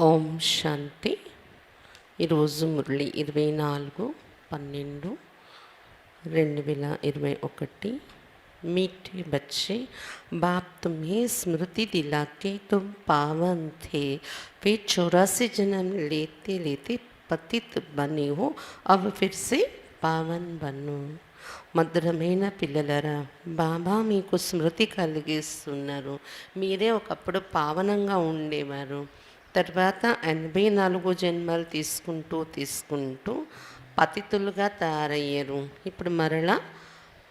ఓం శాంతి. ఈరోజు మురళి 24/12/2021. मीठे बच्चे, बाप तुम्हें स्मृति दिला के तुम पावन थे। वे 84 जन्म लेते लेते पतित बने हो, अब फिर से पावन बनो. మధురమైన పిల్లలరా, బాబా మీకు స్మృతి కలిగిస్తున్నారు. మీరే ఒకప్పుడు పావనంగా ఉండేవారు. తర్వాత 84 జన్మలు తీసుకుంటూ పతితులుగా తయారయ్యారు. ఇప్పుడు మరలా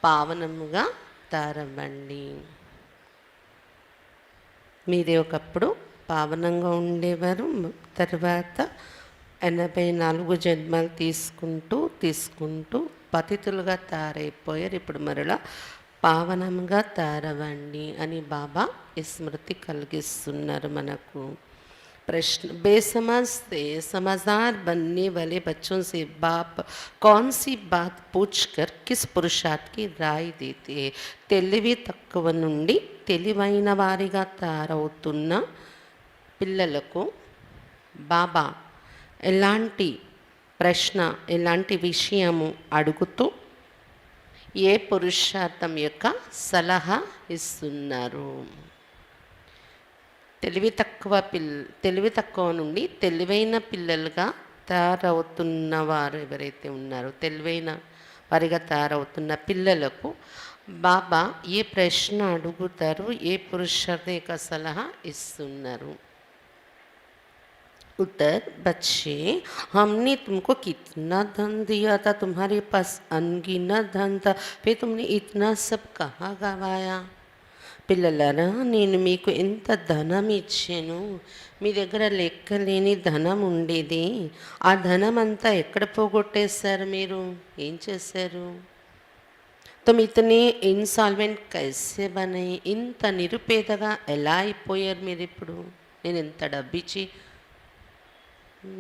పావనముగా తయారవ్వండి. మీరే ఒకప్పుడు పావనంగా ఉండేవారు. తర్వాత 84 జన్మలు తీసుకుంటూ పతితులుగా తయారైపోయారు. ఇప్పుడు మరలా పావనంగా తయారవ్వండి అని బాబా ఈ స్మృతి కలిగిస్తున్నారు మనకు. प्रश्न, बेसमझ से समझदार बनने वाले बच्चों से बाप कौन सी बात पूछकर किस पुरुषार्थ की राय देते हैं? తెలివి తక్కువ నుండి తెలివైన వారిగా తయారవుతున్న పిల్లలకు బాబా ఎలాంటి ప్రశ్న, ఎలాంటి విషయము అడుగుతూ ఏ పురుషార్థం యొక్క సలహా ఇస్తున్నారు? తెలివి తక్కువ నుండి తెలివైన పిల్లలుగా తయారవుతున్న వారు ఎవరైతే ఉన్నారో, తెలివైన వారిగా తయారవుతున్న పిల్లలకు బాబా ఏ ప్రశ్న అడుగుతారు, ఏ పురుషార్థం యొక్క సలహా ఇస్తున్నారు? उत्तर, बच्चे, हमने तुमको कितना धन दिया था, तुम्हारे पास अनगिनत धन था, फिर तुमने इतना सब कहाँ गवाया? పిల్లలారా, నేను మీకు ఎంత ధనం ఇచ్చాను, మీ దగ్గర లెక్కలేని ధనం ఉండేది. ఆ ధనం అంతా ఎక్కడ పోగొట్టేశారు? మీరు ఏం చేశారు? तुम इतने ఇన్సాల్వెంట్ కైసే బనే, ఇంత నిరుపేదగా ఎలా అయిపోయారు మీరు? ఇప్పుడు నేను ఎంత డబ్బిచ్చి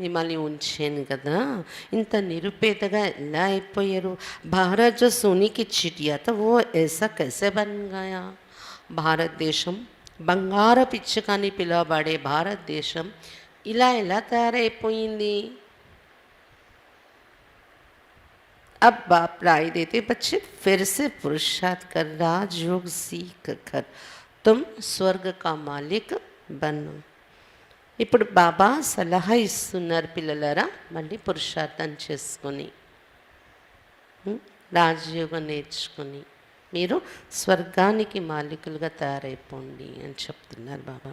మిమ్మల్ని ఉంచాను కదా, ఇంత నిరుపేదగా ఎలా అయిపోయారు? భారత్ జో సోనీకి చిటియా తా వో ఐసా కైసే బన్ గయా? భారతదేశం, బంగారు పిచ్చుకని పిలువబడే భారతదేశం ఇలా ఎలా తయారైపోయింది? अब बाप राय देते, बच्चे फिर से पुरुषार्थ कर राजयोग सीख कर तुम स्वर्ग का मालिक बनो. ఇప్పుడు బాబా సలహా ఇస్తున్నారు పిల్లలారా, మళ్ళీ పురుషార్థం చేసుకొని రాజయోగం నేర్చుకొని మీరు స్వర్గానికి మాలికులుగా తయారైపోండి అని చెప్తున్నారు బాబా.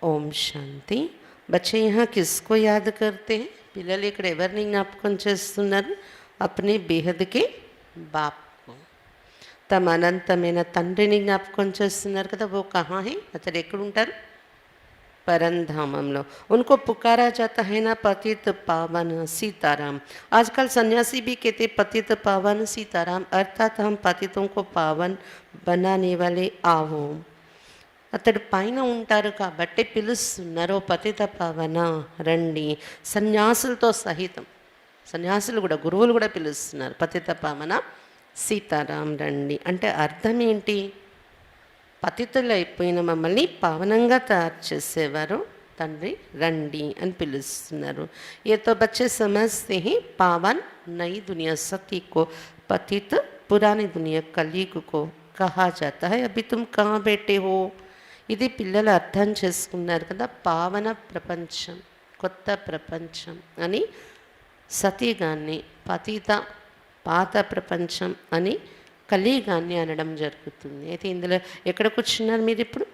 ఓం శాంతి. బచ్చే యహా కిస్కో యాద్ కర్తే? పిల్లలు ఇక్కడ ఎవరిని జ్ఞాపకం చేస్తున్నారు? అప్నే బేహద్కే బాప్కు, తమ అనంతమైన తండ్రిని జ్ఞాపకం చేస్తున్నారు కదా. ఓ కహా హై? అతడు ఎక్కడుంటారు? परमधामंलो. उनको पुकारा जाता है ना पतित पावन सीताराम. आजकल सन्यासी भी कहते पतित पावन सीताराम, अर्थात हम पतितों को पावन बनाने वाले आओ. అతడు పైన ఉంటారు కాబట్టి పిలుస్తున్నారు, పతిత పావన రండి. సన్యాసులతో సహితం, సన్యాసులు కూడా, గురువులు కూడా పిలుస్తున్నారు, పతిత పావన సీతారాం రండి. అంటే అర్థం ఏంటి? పతితులైపోయిన మమ్మల్ని పావనంగా తయారు చేసేవారు తండ్రి రండి అని పిలుస్తున్నారు. ये तो बच्चे समझते हैं पावन नई दुनिया सती को, पतित पुरानी दुनिया कलयुग को कहा जाता है. अभी तुम कहाँ बैठे हो? ఇది పిల్లలు అర్థం చేసుకున్నారు కదా. పావన ప్రపంచం, కొత్త ప్రపంచం అని సతీగాన్ని, పతిత పాత ప్రపంచం అని కలియుగాన్ని అనడం జరుగుతుంది. అయితే ఇందులో ఎక్కడ కూర్చున్నారు మీరు ఇప్పుడు?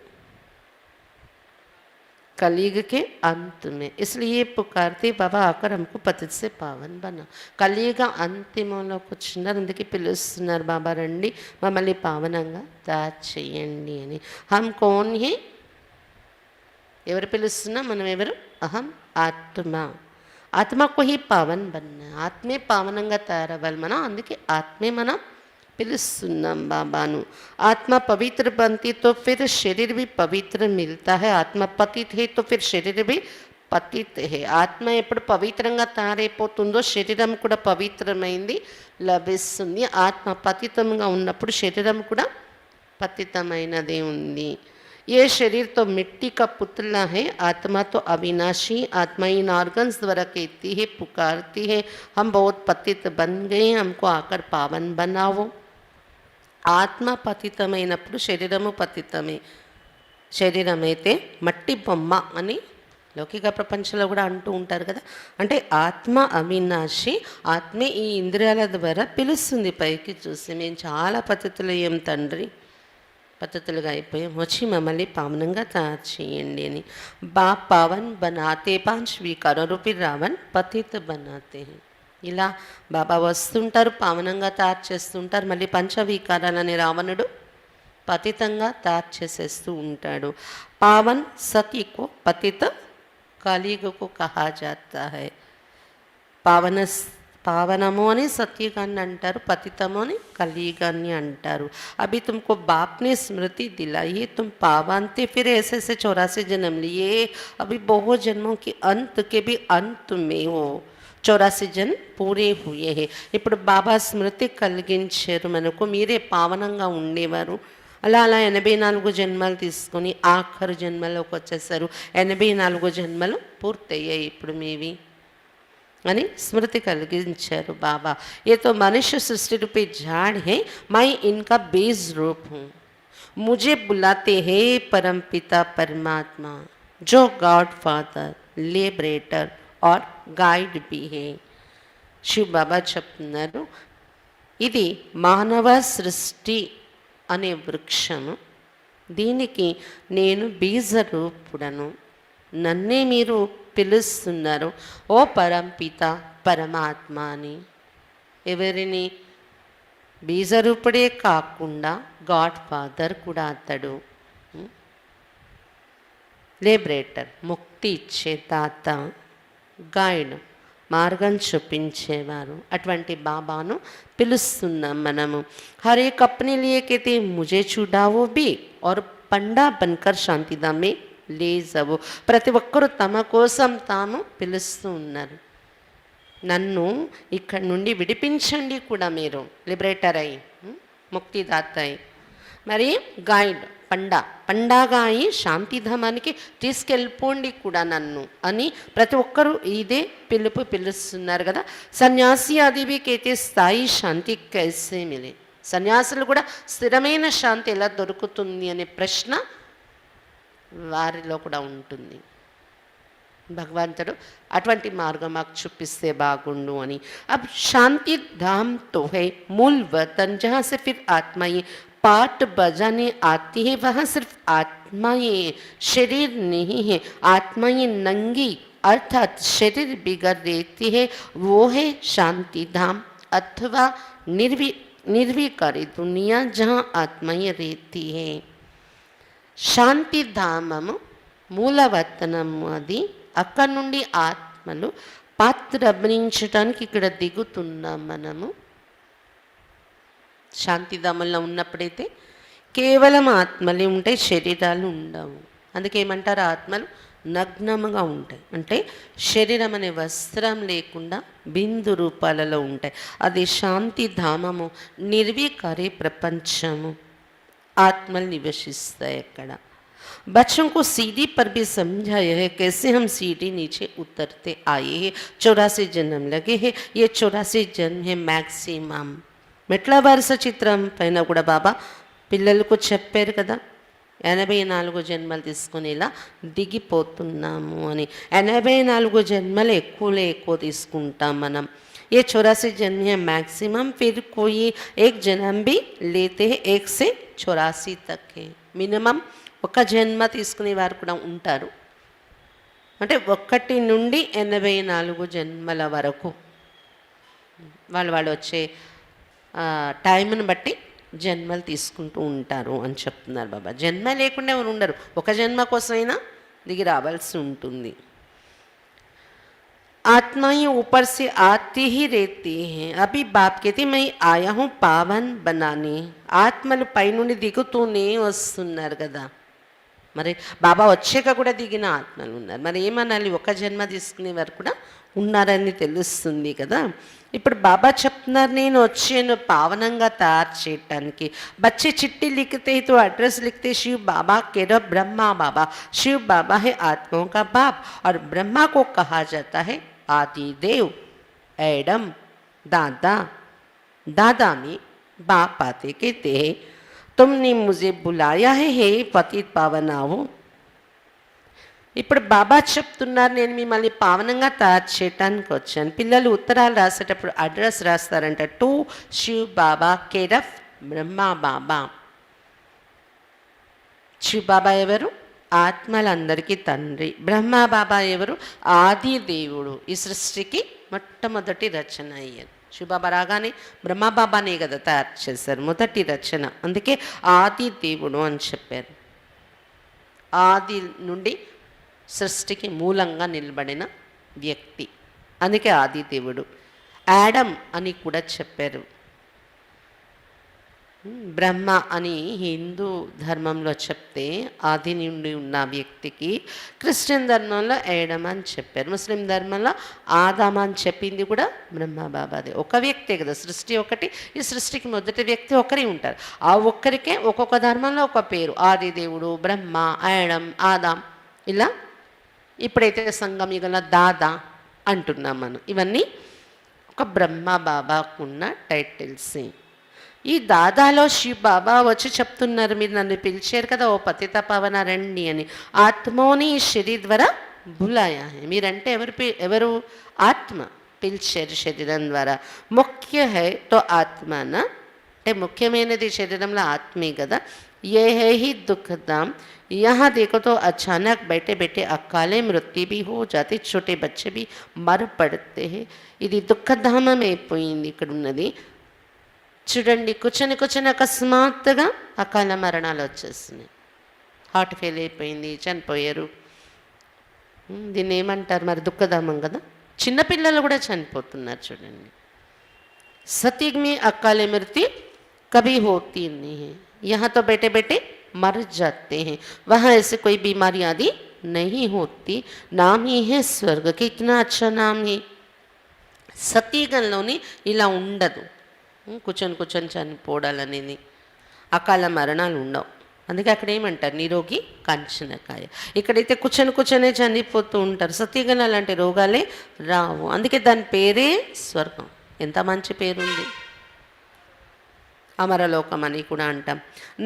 कलयुग के अंत में. इसलिए पुकारते बाबा आकर हमको पतित से पावन बना. కలియుగ అంతిమంలో కూర్చున్నారు, అందుకే పిలుస్తున్నారు బాబా రండి మమ్మల్ని పావనంగా తయారు చేయండి అని. హమ్ కౌన్ హే? ఎవరు పిలుస్తున్నా? మనం ఎవరు? అహం ఆత్మ. ఆత్మకు హీ పావన్ బన్నా, ఆత్మే పావనంగా తయారవ్వాలి మనం. అందుకే ఆత్మే మనం పిలుస్తున్నాం బాబాను. ఆత్మ పవిత్ర बनती तो फिर शरीर भी पवित्र मिलता है. आत्मा पतित है तो फिर शरीर भी पतित है. ఆత్మ ఎప్పుడు పవిత్రంగా తయారైపోతుందో శరీరం కూడా పవిత్రమైంది లభిస్తుంది. ఆత్మ పతితంగా ఉన్నప్పుడు శరీరం కూడా పతితమైనదే ఉంది. ये शरीर तो मिट्टी का पुतला है, आत्मा तो अविनाशी। आत्मा इन ऑर्गन्स द्वारा कहती है, पुकारती है, हम बहुत पतित बन गए, हमको आकर पावन बनाओ। ఆత్మ పతితమైనప్పుడు శరీరము పతితమే. శరీరం అయితే మట్టి బొమ్మ అని లౌకిక ప్రపంచంలో కూడా అంటూ ఉంటారు కదా. అంటే ఆత్మ అవినాశి, ఆత్మే ఈ ఇంద్రియాల ద్వారా పిలుస్తుంది పైకి చూసి, మేము చాలా పతితులయ్యాం తండ్రి, పద్ధతులుగా అయిపోయాం, వచ్చి మమ్మల్ని పావనంగా తయారు చేయండి అని. బాప్ పావన్ బనాతే పాంచ్ వికారో రూపి రావణ్ పతిత బనాతే. ఇలా బాబా వస్తుంటారు, పావనంగా తయారు చేస్తుంటారు, మళ్ళీ పంచవికారాలని రావణుడు పతితంగా తయారు చేసేస్తూ ఉంటాడు. పావన్ సఖీకో పతిత కలియుగకు కహా జాతా హై. పావనము అని సత్యుగాన్ని అంటారు, పతితము అని కలియుగాన్ని అంటారు. अभी तुमको बाप ने स्मृति दिलाई है, तुम पावन थे, फिर ऐसे 84 जन्म लिए, अभी बहुत जन्मों के अंत के भी अंत में हो 84 జన్మ పూరే హుయే హే. ఇప్పుడు బాబా స్మృతి కలిగించారు మనకు, మీరే పావనంగా ఉండేవారు. అలా అలా 84 జన్మలు తీసుకొని ఆఖరు జన్మలోకి వచ్చేసారు. 84 జన్మలు పూర్తయ్యాయి ఇప్పుడు మీవి అని స్మృతి కలిగించారు బాబా. ये तो मनुष्य सृष्टि रूपी झाड़ है, मैं इनका बीज रूप हूँ. मुझे बुलाते हैं परम पिता परमात्मा, जो गॉड फादर, लिबरेटर और गाइड भी है. శివ బాబా చెప్తున్నారు, ఇది మానవ సృష్టి అనే వృక్షము, దీనికి నేను బీజ రూపుడను, నన్నే మీరు పిలుస్తున్నారు ఓ పరంపిత పరమాత్మ అని. ఎవరిని? బీజరూపుడే కాకుండా గాడ్ ఫాదర్ కూడా అతడు, లిబరేటర్ ముక్తి ఇచ్చే తాత, గైడ్ మార్గం చూపించేవారు. అటువంటి బాబాను పిలుస్తున్నాం మనము. హర్ ఏక్ అప్నే లియే कहते मुझे छुड़ाओ भी और पंडा बनकर शांतिधाम में లేజవు. ప్రతి ఒక్కరూ తమ కోసం తాము పిలుస్తూ ఉన్నారు, నన్ను ఇక్కడి నుండి విడిపించండి కూడా మీరు, లిబరేటర్ అయి, ముక్తిదాత అయి, మరి గైడ్ పండాగా అయి శాంతిధామానికి తీసుకెళ్ళిపోండి కూడా నన్ను అని ప్రతి ఒక్కరూ ఇదే పిలుస్తున్నారు కదా. సన్యాసి అదివి కేతే స్థాయి శాంతి కైసే మిలే. సన్యాసులు కూడా స్థిరమైన శాంతి ఎలా దొరుకుతుంది అనే ప్రశ్న వారిలో కూడా ఉంటుంది. భగవంతుడు అటువంటి మార్గం మాకు చూపిస్తే బాగుండు అని. అబ్ శాంతి ధామ్ తో హై మూల్ వతన్ జहाँ से फिर आत्मा ये पाठ बजाने आती है, वहाँ सिर्फ आत्मा ये शरीर नहीं है. आत्मा ये नंगी अर्थात शरीर बिगड़ रहती है, वो है शांति धाम अथवा निर्विकारी दुनिया जहाँ आत्मा ये रहती है. శాంతిధామము మూలవతనము అది. అక్కడి నుండి ఆత్మలు పాత్ర అభినయించడానికి ఇక్కడ దిగుతున్నాం మనము. శాంతిధామంలో ఉన్నప్పుడైతే కేవలం ఆత్మలే ఉంటాయి, శరీరాలు ఉండవు. అందుకేమంటారు, ఆత్మలు నగ్నముగా ఉంటాయి, అంటే శరీరం అనే వస్త్రం లేకుండా బిందు రూపాలలో ఉంటాయి. అది శాంతిధామము, నిర్వికారి ప్రపంచము, आत्मल निवसिस्ता है अక్కడ. बच्चों को सीढ़ी पर भी समझाया है कैसे हम सीढ़ी नीचे उतरते आए हैं. 84 जन्म लगे हैं, ये 84 जन्म है मैक्सिमम. మెట్ల వరుస చిత్రం పైన కూడా బాబా పిల్లలకు చెప్పారు కదా, 84 జన్మలు తీసుకొని ఇలా దిగిపోతున్నాము అని. 84 జన్మలు ఎక్కువ తీసుకుంటాం మనం. ये 84 जन्म है मैक्सिमम, फिर कोई एक जन्म भी लेते हैं 1 से 84 तक है. మినిమం ఒక జన్మ తీసుకునే వారు కూడా ఉంటారు, అంటే 1 నుండి 84 జన్మల వరకు వాళ్ళు వచ్చే టైంని బట్టి జన్మలు తీసుకుంటూ ఉంటారు అని చెప్తున్నారు బాబా. జన్మ లేకుండా ఎవరు ఉండరు, ఒక జన్మ కోసమైనా దిగి రావాల్సి ఉంటుంది. आत्माएं ऊपर से आती ही रहती हैं. अभी बाप कहती मैं आया हूँ पावन बनाने. ఆత్మలు పైనుండి దిగుతూనే వస్తున్నారు కదా. మరి బాబా వచ్చాక కూడా దిగిన ఆత్మలు ఉన్నారు. మరి ఏమనాలి, ఒక జన్మ తీసుకునే వారు కూడా ఉన్నారని తెలుస్తుంది కదా. ఇప్పుడు బాబా చెప్తున్నారు, నేను వచ్చాను పావనంగా తయారు చేయటానికి. बच्चे चिट्ठी लिखते हैं तो एड्रेस लिखते शिव बाबा केरव ब्रह्मा बाबा। शिव बाबा है आत्माओं का बाप और ब्रह्मा को कहा जाता है आदि देव। एडम दादा, दादा में बाप आते कहते हैं तुमने मुझे बुलाया है हे पतित पावनाओ। ఇప్పుడు బాబా చెప్తున్నారు, నేను మిమ్మల్ని పావనంగా తయారు చేయటానికి వచ్చాను. పిల్లలు ఉత్తరాలు రాసేటప్పుడు అడ్రస్ రాస్తారంట, టు శివ్ బాబా కేరఫ్ బ్రహ్మా బాబా. శివ్ బాబా ఎవరు? ఆత్మలందరికీ తండ్రి. బ్రహ్మా బాబా ఎవరు? ఆది దేవుడు. ఈ సృష్టికి మొట్టమొదటి రచన అయ్యారు. శివబాబా రాగానే బ్రహ్మా బాబానే కదా తయారు చేశారు, మొదటి రచన. అందుకే ఆది దేవుడు అని చెప్పారు. ఆది నుండి సృష్టికి మూలంగా నిలబడిన వ్యక్తి, అందుకే ఆది దేవుడు. యాడమ్ అని కూడా చెప్పారు. బ్రహ్మ అని హిందూ ధర్మంలో చెప్తే ఆది నుండి ఉన్న వ్యక్తికి, క్రిస్టియన్ ధర్మంలో ఏడమ్ అని చెప్పారు, ముస్లిం ధర్మంలో ఆదాం అని చెప్పింది కూడా బ్రహ్మ బాబాదే. ఒక వ్యక్తే కదా, సృష్టి ఒకటి. ఈ సృష్టికి మొదటి వ్యక్తి ఒకరి ఉంటారు. ఆ ఒక్కరికే ఒక్కొక్క ధర్మంలో ఒక పేరు, ఆది దేవుడు, బ్రహ్మ, ఏడమ్, ఆదాం. ఇలా ఇప్పుడైతే సంఘం యుగంలో దాదా అంటున్నాం మనం. ఇవన్నీ ఒక బ్రహ్మ బాబాకున్న టైటిల్స్. ఈ దాదాలో శివ్ బాబా వచ్చి చెప్తున్నారు, మీరు నన్ను పిలిచారు కదా ఓ పతిత పవన రండి అని. ఆత్మోని శరీర్ ద్వారా బులాయా హై. మీరంటే ఎవరు? ఆత్మ పిలిచారు శరీరం ద్వారా. ముఖ్య హై తో ఆత్మన, అంటే ముఖ్యమైనది శరీరంలో ఆత్మే కదా. ये है ही दुखधाम। यहाँ देखो तो अचानक बैठे बैठे अकाले मृत्यु भी हो जाती, छोटे बच्चे भी मर पड़ते हैं। ఇది దుఃఖధామం అయిపోయింది ఇక్కడ ఉన్నది. చూడండి, కూర్చొని అకస్మాత్తుగా అకాల మరణాలు వచ్చేస్తున్నాయి. హార్ట్ ఫెయిల్ అయిపోయింది, చనిపోయారు. దీన్ని ఏమంటారు మరి? దుఃఖధామం కదా. చిన్నపిల్లలు కూడా చనిపోతున్నారు చూడండి. सतयुग में अकाल मृत्यु कभी होती नहीं है। यहाँ तो बैठे बैठे मर जाते हैं, वहाँ ऐसे कोई बीमारी आदि नहीं होती। नाम ही है स्वर्ग, कितना अच्छा नाम है। సతీగంలోని ఇలా ఉండదు, కూర్చొని చనిపోవడాలనేది, అకాల మరణాలు ఉండవు. అందుకే అక్కడ ఏమంటారు? నిరోగి కంచనకాయ. ఇక్కడైతే కూర్చొనే చనిపోతూ ఉంటారు. సతీగన్ అలాంటి రోగాలే రావు. అందుకే దాని పేరే స్వర్గం. ఎంత మంచి పేరుంది, అమరలోకం అని కూడా అంటాం.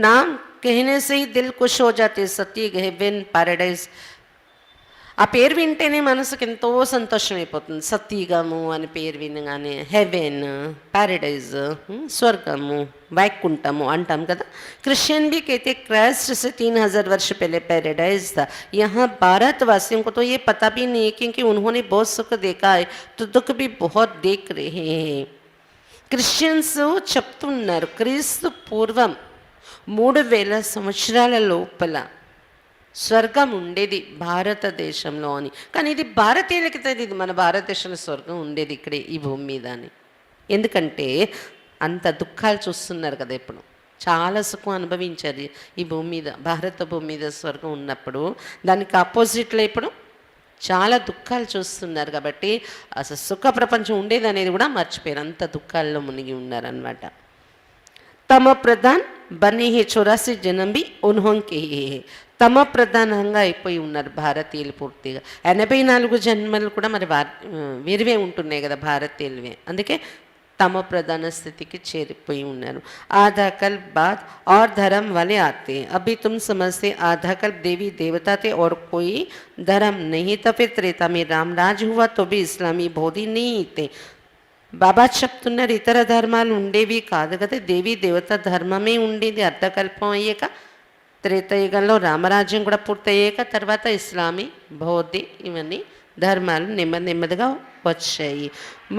నామ్ कहने से ही दिल खुश हो जाते, सत्य हेवन पैराडైజ్. ఆ పేరు వింటేనే మనసుకు ఎంతో సంతోషం అయిపోతుంది. సత్యగము అని పేరు వినగానే హెవెన్, पैराडाइज, స్వర్గము, వైకుంఠము అంటాం కదా. क्रिश्चियन भी कहते क्राइस्ट से 3000 वर्ष पहले पैराडाइज था। यहाँ भारतवासियों को तो ये पता भी नहीं है, क्योंकि उन्होंने बहुत सुख देखा है तो दुख भी बहुत देख रहे हैं। క్రిస్టియన్స్ చెప్తున్నారు, క్రీస్తు పూర్వం 3000 సంవత్సరాల లోపల స్వర్గం ఉండేది భారతదేశంలో అని. కానీ ఇది భారతీయులకి తెలియదు, ఇది మన భారతదేశంలో స్వర్గం ఉండేది ఇక్కడే ఈ భూమి మీద అని. ఎందుకంటే అంత దుఃఖాలు చూస్తున్నారు కదా, ఇప్పుడు చాలా సుఖం అనుభవించారు ఈ భూమి మీద. భారత భూమి మీద స్వర్గం ఉన్నప్పుడు దానికి ఆపోజిట్లో ఇప్పుడు చాలా దుఃఖాలు చూస్తున్నారు. కాబట్టి అసలు సుఖ ప్రపంచం ఉండేది అనేది కూడా మర్చిపోయారు, అంత దుఃఖాల్లో మునిగి ఉన్నారనమాట. తమ ప్రధాన్ బనే హే 84 జనం బి ఉన్హోంకే హే. తమ ప్రధానంగా అయిపోయి ఉన్నారు భారతీయులు పూర్తిగా. 84 జన్మలు కూడా మరి వీరివే ఉంటున్నాయి కదా, భారతీయులవే. అందుకే तमो प्रधान स्थिति की చేరిపోయి ఉన్నారు. आधा कल्प बाद और धर्म वाले आते हैं। अभी तुम समझते आधा कल्प देवी देवता थे और कोई धर्म नहीं था। फिर त्रेता में रामराज हुआ तो भी इस्लामी बोधि नहीं थे। బాబా చెప్తున్నారు, ఇతర ధర్మాలు ఉండేవి కాదు కదా, దేవీ దేవత ధర్మమే ఉండేది. అర్ధకల్పం అయ్యాక త్రేతయుగంలో రామరాజ్యం కూడా పూర్తయ్యాక తర్వాత ఇస్లామీ బౌద్ధి ఇవన్నీ धर्माल నెమ్మదిగా వచ్చాయి.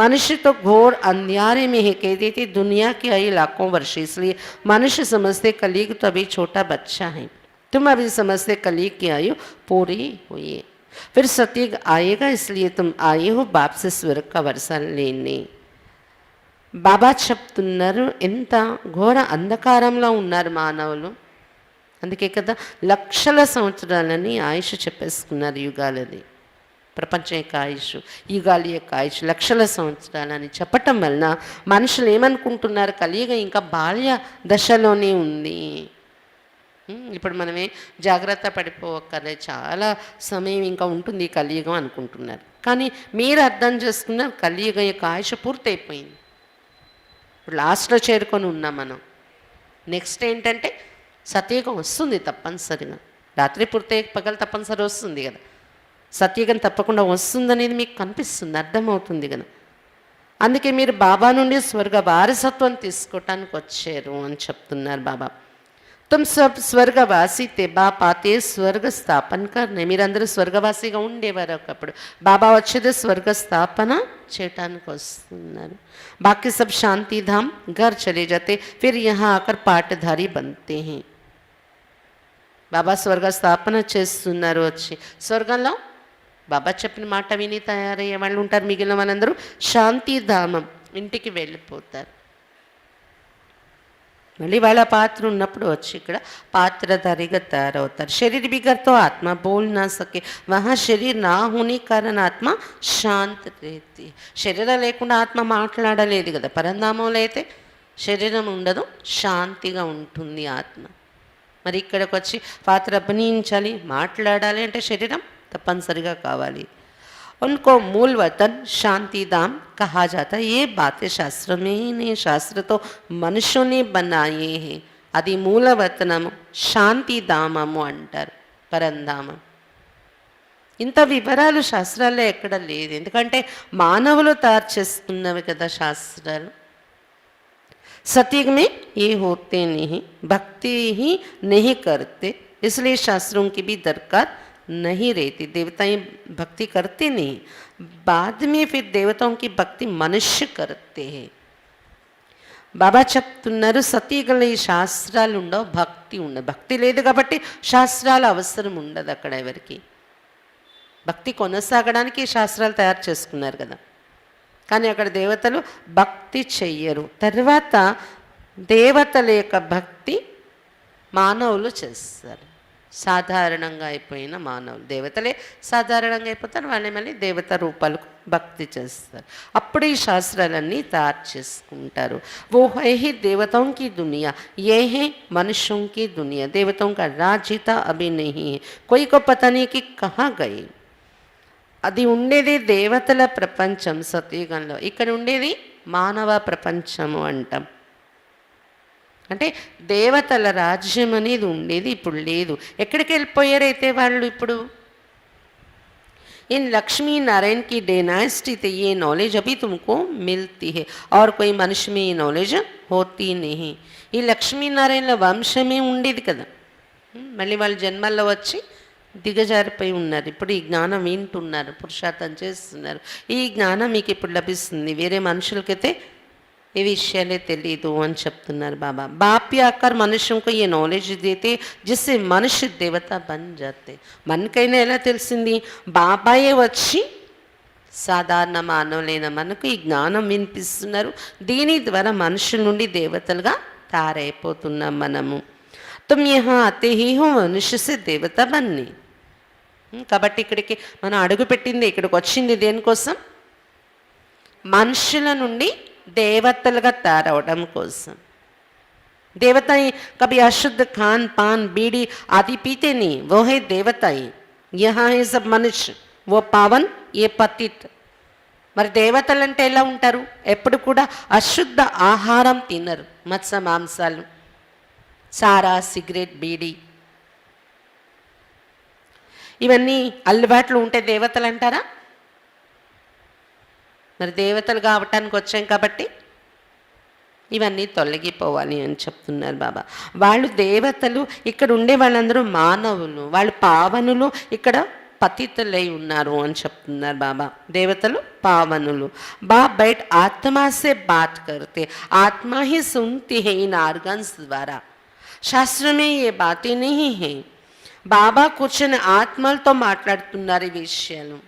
मनुष्य तो घोर अंधियारे में है, कहती थी दुनिया की आई लाखों वर्ष। इसलिए मनुष्य समझते कलयुग तो अभी छोटा बच्चा है, तुम अभी समझते कलयुग की आयु पूरी हुई है। फिर सतयुग आएगा, इसलिए तुम आए हो बाप से स्वर्ग का वर्षा लेने। బాబా చెప్తున్నారు, ఎంత ఘోర అంధకారంలో ఉన్నారు మానవులు. అందుకే కదా లక్షల సంవత్సరాలని ఆయుష్ చెప్పేసుకున్నారు యుగాలది. ప్రపంచం యొక్క ఆయుష్, యుగాల యొక్క ఆయుష్ లక్షల సంవత్సరాలని చెప్పటం వలన మనుషులు ఏమనుకుంటున్నారు, కలియుగం ఇంకా బాల్య దశలోనే ఉంది. ఇప్పుడు మనమే జాగ్రత్త పడిపోవక్కర్లే, చాలా సమయం ఇంకా ఉంటుంది ఈ కలియుగం అనుకుంటున్నారు. కానీ మీరు అర్థం చేసుకున్న కలియుగం యొక్క ఆయుష పూర్తయిపోయింది. ఇప్పుడు లాస్ట్లో చేరుకొని ఉన్నాం మనం. నెక్స్ట్ ఏంటంటే సత్యయుగం వస్తుంది తప్పనిసరిగా. రాత్రి పూర్తయ్యే పగలు తప్పనిసరి వస్తుంది కదా. సత్యయుగం తప్పకుండా వస్తుందనేది మీకు కనిపిస్తుంది, అర్థమవుతుంది కదా. అందుకే మీరు బాబా నుండి స్వర్గ వారసత్వం తీసుకోవటానికి వచ్చారు అని చెప్తున్నారు బాబా. తుమ్ సబ్ స్వర్గవాసి తే బాప్ ఆతే స్వర్గ స్థాపన కర్నే. మీరందరూ స్వర్గవాసిగా ఉండేవారు ఒకప్పుడు. బాబా వచ్చేది స్వర్గ స్థాపన చేయటానికి వస్తున్నారు. బాకీ సబ్ శాంతిధామ్ ఘర్ చలే జాతే ఫిర్ యహా ఆకర్ పాటధారి బంతే హే. బాబా స్వర్గ స్థాపన చేస్తున్నారు వచ్చి. స్వర్గంలో బాబా చెప్పిన మాట విని తయారయ్యే వాళ్ళు ఉంటారు. మిగిలిన వాళ్ళందరూ శాంతిధామం ఇంటికి వెళ్ళిపోతారు. మళ్ళీ వాళ్ళ పాత్ర ఉన్నప్పుడు వచ్చి ఇక్కడ పాత్రధారిగా తయారవుతారు. శరీర్ బిగర్తో ఆత్మ బోల్ నా సకే వహా శరీర్ నా హోనే కారణ ఆత్మ శాంతి రేతి. శరీరం లేకుండా ఆత్మ మాట్లాడలేదు కదా. పరంధామంలో అయితే శరీరం ఉండదు, శాంతిగా ఉంటుంది ఆత్మ. మరి ఇక్కడికి వచ్చి పాత్ర అభినయించాలి, మాట్లాడాలి అంటే శరీరం తప్పనిసరిగా కావాలి. उनको मूल वतन शांतिधाम कहा जाता है. ये बातें शास्त्र में ही नहीं, शास्त्र तो मनुष्यों ने बनाए हैं. అది మూలవతనము, శాంతిధామము అంటారు, పరంధామం. ఇంత వివరాలు శాస్త్రాల్లో ఎక్కడ లేదు. ఎందుకంటే మానవులు తయారు చేసుకున్నవి కదా శాస్త్రాలు. सतयुग में ये होते नहीं, भक्ति ही नहीं करते, इसलिए शास्त्रों की भी दरकार नहीं रहती. देवताएं भक्ति करते नहीं, बाद में फिर देवताओं की भक्ति मनुष्य करते हैं. బాబా చెప్తున్నారు సతీగల ఈ శాస్త్రాలు ఉండవు, భక్తి ఉండదు. భక్తి లేదు కాబట్టి శాస్త్రాలు అవసరం ఉండదు అక్కడ ఎవరికి. భక్తి కొనసాగడానికి శాస్త్రాలు తయారు చేసుకున్నారు కదా. కానీ అక్కడ దేవతలు భక్తి చెయ్యరు. తర్వాత దేవతల యొక్క భక్తి మానవులు చేస్తారు. సాధారణంగా అయిపోయిన మానవులు, దేవతలే సాధారణంగా అయిపోతారు, వాళ్ళే మళ్ళీ దేవత రూపాలకు భక్తి చేస్తారు. అప్పుడు ఈ శాస్త్రాలన్నీ తయారు చేసుకుంటారు. वो है ही देवताओं की दुनिया, ये है मनुष्यों की दुनिया. देवताओं का राज्य था अभी नहीं है, कोई को पता नहीं कि कहाँ गए. అది ఉండేది దేవతల ప్రపంచం సతయుగంలో, ఇక్కడ ఉండేది మానవ ప్రపంచము అంటాం. అంటే దేవతల రాజ్యం అనేది ఉండేది, ఇప్పుడు లేదు. ఎక్కడికి వెళ్ళిపోయారైతే వాళ్ళు ఇప్పుడు. इन लक्ष्मी नारायण की डायनेस्टी थे, ये नॉलेज अभी तुमको मिलती है और कोई मनुष्य में ये नॉलेज होती नहीं. ఈ లక్ష్మీనారాయణల వంశమే ఉండేది కదా. మళ్ళీ వాళ్ళ జన్మల్లో వచ్చి దిగజారిపోయి ఉన్నారు. ఇప్పుడు ఈ జ్ఞానం వింటున్నారు, పురుషార్థం చేస్తున్నారు. ఈ జ్ఞానం మీకు ఇప్పుడు లభిస్తుంది. వేరే మనుషులకైతే ये विषयाले तेलीदु అని చెప్తున్నారు బాబా. बाप आकर मनुष्यों को ये नॉलेज देते जिससे मनुष्य देवता बन जाते. మనకైనా ఎలా తెలిసింది? బాబాయే వచ్చి సాధారణ మానవులైన మనకు ఈ జ్ఞానం వినిపిస్తున్నారు. దీని ద్వారా మనుషుల నుండి దేవతలుగా తయారైపోతున్నాం మనము. तुम यहाँ आते ही हो मनुष्य से देवता बनने. కాబట్టి ఇక్కడికి మనం అడుగుపెట్టింది, ఇక్కడికి వచ్చింది దేనికోసం? మనుషుల నుండి దేవతలుగా తయారవడం కోసం. देवताएं कभी अशुद्ध खान पान बीड़ी आदि पीते नहीं, वो है देवताएं. यहाँ है सब मनुष्य, वो पावन ये पतित. మరి దేవతలు అంటే ఎలా ఉంటారు? ఎప్పుడు కూడా అశుద్ధ ఆహారం తినరు, మత్స్య మాంసాలు, సారా, సిగరెట్, బీడి, ఇవన్నీ అలవాట్లు ఉంటే దేవతలు అంటారా? మరి దేవతలు కావటానికి వచ్చాం కాబట్టి ఇవన్నీ తొలగిపోవాలి అని చెప్తున్నారు బాబా. వాళ్ళు దేవతలు, ఇక్కడ ఉండే వాళ్ళందరూ మానవులు, వాళ్ళు పావనులు, ఇక్కడ పతితులై ఉన్నారు అని చెప్తున్నారు బాబా. దేవతలు పావనులు. బాబ్ బయట ఆత్మాసే బాత్ కర్తే, ఆత్మా హీ సున్తి హై ఇన్ ఆర్గన్స్ ద్వారా. శాస్త్రమే ఏ బాతే నహీ హై. బాబా కూర్చొని ఆత్మలతో మాట్లాడుతున్నారు ఈ విషయాలు.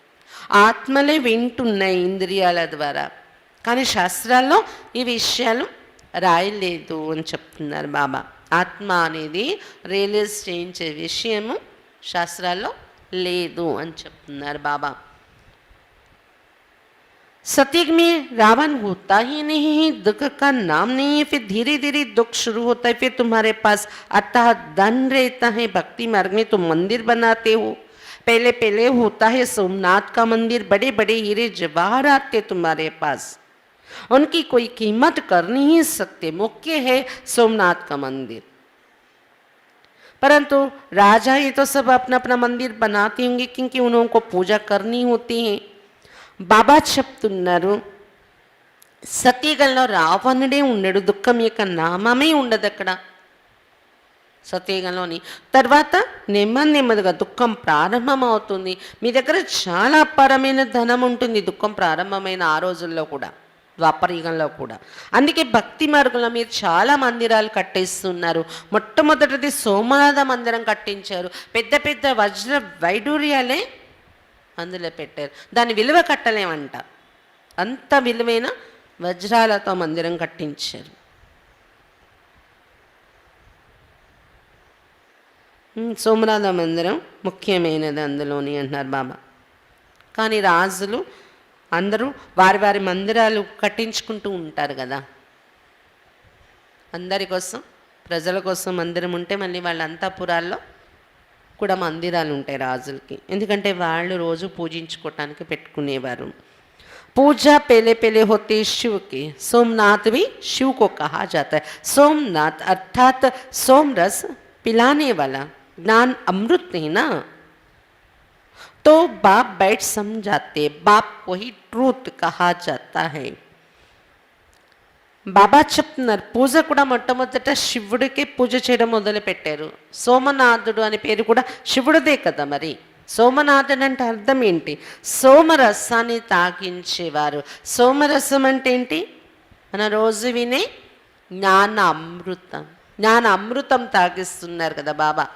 ఆత్మలే వింటున్నాయి ఇంద్రియాల ద్వారా, కానీ శాస్త్రాల్లో ఈ విషయాలు రాయలేదు అని చెప్తున్నారు బాబా. ఆత్మ అనేది రియలైజ్ చేయించే విషయము శాస్త్రాల్లో లేదు అని చెప్తున్నారు బాబా. सतयुग में रावण होता ही नहीं है, दुख का नाम नहीं है, फिर धीरे धीरे दुख शुरू होता है, फिर तुम्हारे पास अथाह धन रहता है, भक्ति मार्ग में तुम मंदिर बनाते हो। पहले पहले होता है सोमनाथ का मंदिर, बड़े बड़े हीरे जवाहरात थे तुम्हारे पास, उनकी कोई कीमत कर नहीं सकते, मुख्य है सोमनाथ का मंदिर। परंतु राजा ये तो सब अपना अपना मंदिर बनाते होंगे क्योंकि उनको पूजा करनी होती है। బాబా చెప్తున్నారు, సత్యగంలో రావణుడే ఉండడు, దుఃఖం యొక్క నామమే ఉండదు అక్కడ సత్యగంలోని. తర్వాత నెమ్మదిగా దుఃఖం ప్రారంభమవుతుంది. మీ దగ్గర చాలా అపారమైన ధనం ఉంటుంది, దుఃఖం ప్రారంభమైన ఆ రోజుల్లో కూడా, ద్వాపరయుగంలో కూడా. అందుకే భక్తి మార్గంలో మీరు చాలా మందిరాలు కట్టేస్తున్నారు. మొట్టమొదటిది సోమనాథ మందిరం కట్టించారు, పెద్ద పెద్ద వజ్ర వైడూర్యాలే అందులో పెట్టారు. దాని విలువ కట్టలేమంట, అంత విలువైన వజ్రాలతో మందిరం కట్టించారు. సోమనాథ మందిరం ముఖ్యమైనది అందులోని అంటున్నారు బాబా. కానీ రాజులు అందరూ వారి వారి మందిరాలు కట్టించుకుంటూ ఉంటారు కదా, అందరి కోసం ప్రజల కోసం మందిరం ఉంటే మళ్ళీ వాళ్ళ అంతఃపురాల్లో కూడా మందిరాలు ఉంటాయి రాజులకి, ఎందుకంటే వాళ్ళు రోజు పూజించుకోవటానికి పెట్టుకునేవారు. पूजा पहले पहले होते शिव के, सोमनाथ भी शिव को कहा जाता है. सोमनाथ अर्थात सोम रस पिलाने वाला, ज्ञान अमृत है ना. तो बाप बैठ समझाते, बाप को ही ट्रूथ कहा जाता है. బాబా చెప్తున్నారు, పూజ కూడా మొట్టమొదట శివుడికి పూజ చేయడం మొదలు పెట్టారు. సోమనాథుడు అనే పేరు కూడా శివుడిదే కదా. మరి సోమనాథుడు అంటే అర్థం ఏంటి? సోమరసాన్ని తాగించేవారు. సోమరసం అంటే ఏంటి? మన రోజు వినే జ్ఞాన అమృతం. జ్ఞాన అమృతం తాగిస్తున్నారు కదా బాబా,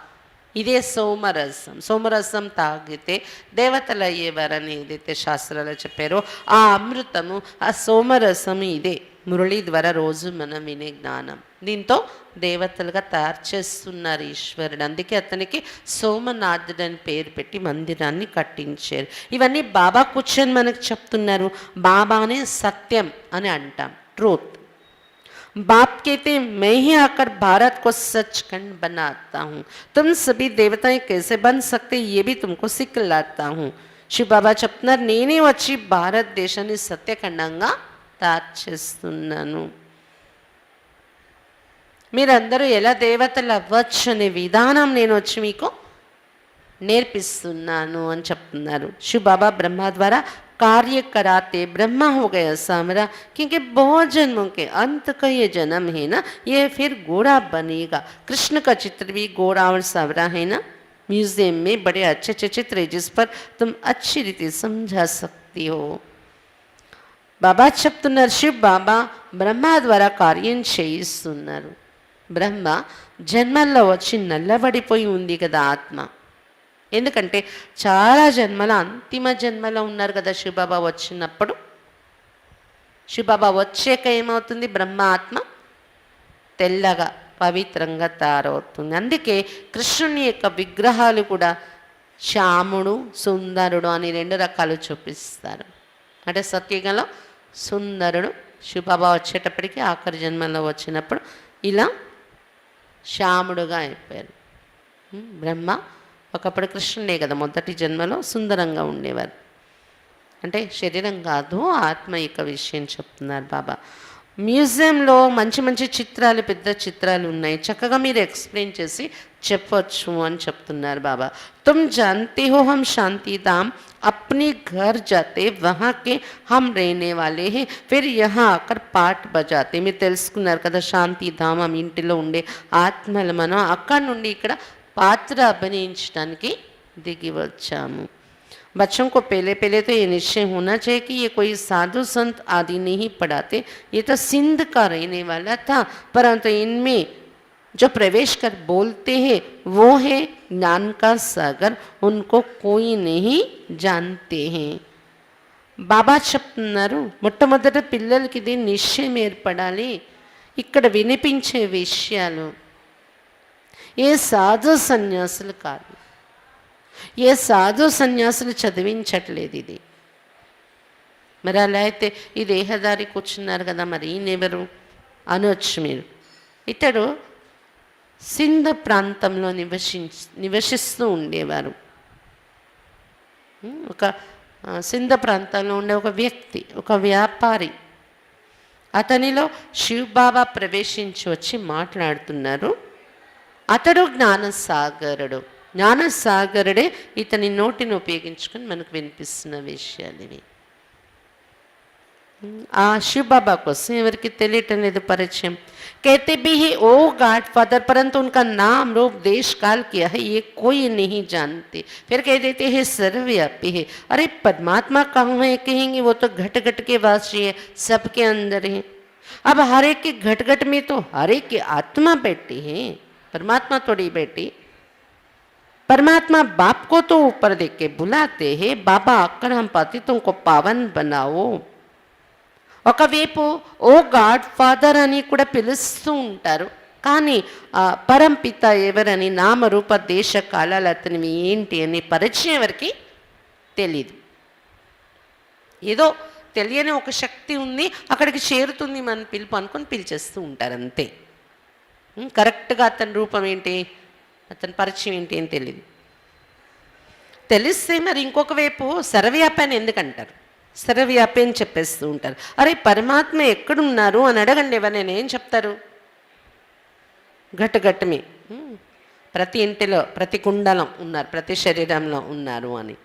ఇదే సోమరసం. సోమరసం తాగితే దేవతలు అయ్యేవారని ఏదైతే శాస్త్రాలు చెప్పారో ఆ అమృతము, ఆ సోమరసము ఇదే. మురళి ద్వారా రోజు మనం వినే జ్ఞానం, దీంతో దేవతలుగా తయారు చేస్తున్నారు ఈశ్వరుడు. అందుకే అతనికి సోమనాథుడు అని పేరు పెట్టి మందిరాన్ని కట్టించారు. ఇవన్నీ బాబా కూర్చొని మనకు చెప్తున్నారు. బాబానే సత్యం అని అంటాం, ట్రూత్. बाप कहते मैं ही आकर भारत को सचखंड बनाता हूँ, तुम सभी देवताएं कैसे बन सकते ये भी तुमको सिखलाता हूँ. शिव बाबा చెప్తున్నారు, నేనే వచ్చి భారతదేశాన్ని సత్యఖండంగా తయారు చేస్తున్నాను. మీరందరూ ఎలా దేవతలు అవ్వచ్చు అనే విధానం నేను వచ్చి మీకు నేర్పిస్తున్నాను అని చెప్తున్నారు. शिव बाबा ब्रह्मा द्वारा कार्य कराते ब्रह्मा हो गया सामरा, क्योंकि बहुत जन्मों के अंत का ये जन्म है ना, ये फिर घोड़ा बनेगा. कृष्ण का चित्र भी घोड़ा और सावरा है ना, म्यूजियम में बड़े अच्छे अच्छे चित्र है जिस पर तुम अच्छी रीति समझा सकती हो. బాబా చెప్తున్నారు, శివ్ బాబా బ్రహ్మ ద్వారా కార్యం చేయిస్తున్నారు. బ్రహ్మ జన్మల్లో వచ్చి నల్లబడిపోయి ఉంది కదా ఆత్మ, ఎందుకంటే చాలా జన్మల అంతిమ జన్మలో ఉన్నారు కదా శివబాబా వచ్చినప్పుడు. శివబాబా వచ్చాక ఏమవుతుంది? బ్రహ్మ ఆత్మ తెల్లగా పవిత్రంగా తయారవుతుంది. అందుకే కృష్ణుని యొక్క విగ్రహాలు కూడా శ్యాముడు, సుందరుడు అని రెండు రకాలు చూపిస్తారు. అంటే సత్యుగంలో సుందరుడు, శివబాబా వచ్చేటప్పటికి ఆఖరి జన్మలో వచ్చినప్పుడు ఇలా శ్యాముడుగా అయిపోయారు. బ్రహ్మ ఒకప్పుడు కృష్ణుడే కదా, మొదటి జన్మలో సుందరంగా ఉండేవారు. అంటే శరీరం కాదు, ఆత్మ యొక్క విషయం చెప్తున్నారు బాబా. మ్యూజియంలో మంచి మంచి చిత్రాలు, పెద్ద చిత్రాలు ఉన్నాయి, చక్కగా మీరు ఎక్స్ప్లెయిన్ చేసి చెప్పొచ్చు అని చెప్తున్నారు బాబా. తుమ్ జాన్తే హో హమ్ శాంతి ధామ్ अपने घर जाते, वहाँ के हम रहने वाले हैं, फिर यहाँ आकर पाठ बजाते. మీరు తెలుసుకున్నారు కదా శాంతిధామం ఇంటిలో ఉండే ఆత్మలు మనం అక్కడి నుండి ఇక్కడ పాత్ర అభినయించడానికి దిగి వచ్చాము. बच्चों को पहले पहले तो ये निश्चय होना चाहिए कि ये कोई साधु संत आदि नहीं पढ़ाते, ये तो सिंध का रहने वाला था, परंतु इनमें जो प्रवेश कर बोलते हैं वो है ज्ञान का सागर, उनको कोई नहीं जानते हैं. బాబా చెప్తున్నారు, మొట్టమొదట పిల్లలకి ఇది నిశ్చయం ఏర్పడాలి. ఇక్కడ వినిపించే విషయాలు ఏ సాధు సన్యాసులు కాదు, ఏ సాధు సన్యాసులు చదివించట్లేదు. ఇది మరి అలా అయితే ఈ దేహదారి కూర్చున్నారు కదా, మరి ఈయనెవరు అనొచ్చు మీరు. ఇతడు సింధ్ ప్రాంతంలో నివసిస్తూ ఉండేవారు. ఒక సింధ ప్రాంతంలో ఉండే ఒక వ్యక్తి, ఒక వ్యాపారి. అతనిలో శివబాబా ప్రవేశించి వచ్చి మాట్లాడుతున్నారు. అతడు జ్ఞానసాగరుడు. జ్ఞానసాగరుడే ఇతని నోటిని ఉపయోగించుకొని మనకు వినిపిస్తున్న విషయాలు ఇవి. ఆ శివబాబా కోసం ఎవరికి తెలియటం లేదు పరిచయం. कहते भी है ओ गॉड फादर, परंतु उनका नाम रूप देश काल क्या है ये कोई नहीं जानते. फिर कह देते हैं सर्वव्यापी है. अरे परमात्मा कहाँ है कहेंगे, वो तो घट घट के वासी है, सबके अंदर है. अब हर एक के घट घट में तो हर एक की आत्मा बैठी है, परमात्मा थोड़ी बैठी. परमात्मा बाप को तो ऊपर देख के बुलाते हैं, बाबा आकर हम पतितों को पावन बनाओ. ఒకవైపు ఓ గాడ్ ఫాదర్ అని కూడా పిలుస్తూ ఉంటారు. కానీ పరంపిత ఎవరని, నామరూప దేశ కాలాలు అతనివి ఏంటి అని పరిచయం ఎవరికి తెలీదు. ఏదో తెలియని ఒక శక్తి ఉంది, అక్కడికి చేరుతుంది మన పిలుపు అనుకొని పిలిచేస్తూ ఉంటారు అంతే. కరెక్ట్గా అతని రూపం ఏంటి, అతని పరిచయం ఏంటి అని తెలియదు. తెలిస్తే మరి ఇంకొక వైపు సర్వవ్యాపాన్ని ఎందుకంటారు, సర్వవ్యాపి అని చెప్పేస్తూ ఉంటారు. అరే పరమాత్మ ఎక్కడున్నారు అని అడగండి ఎవరైనా, ఏం చెప్తారు? ఘటఘటమి, ప్రతి ఇంటిలో ప్రతి కుండలం ఉన్నారు, ప్రతి శరీరంలో ఉన్నారు అని.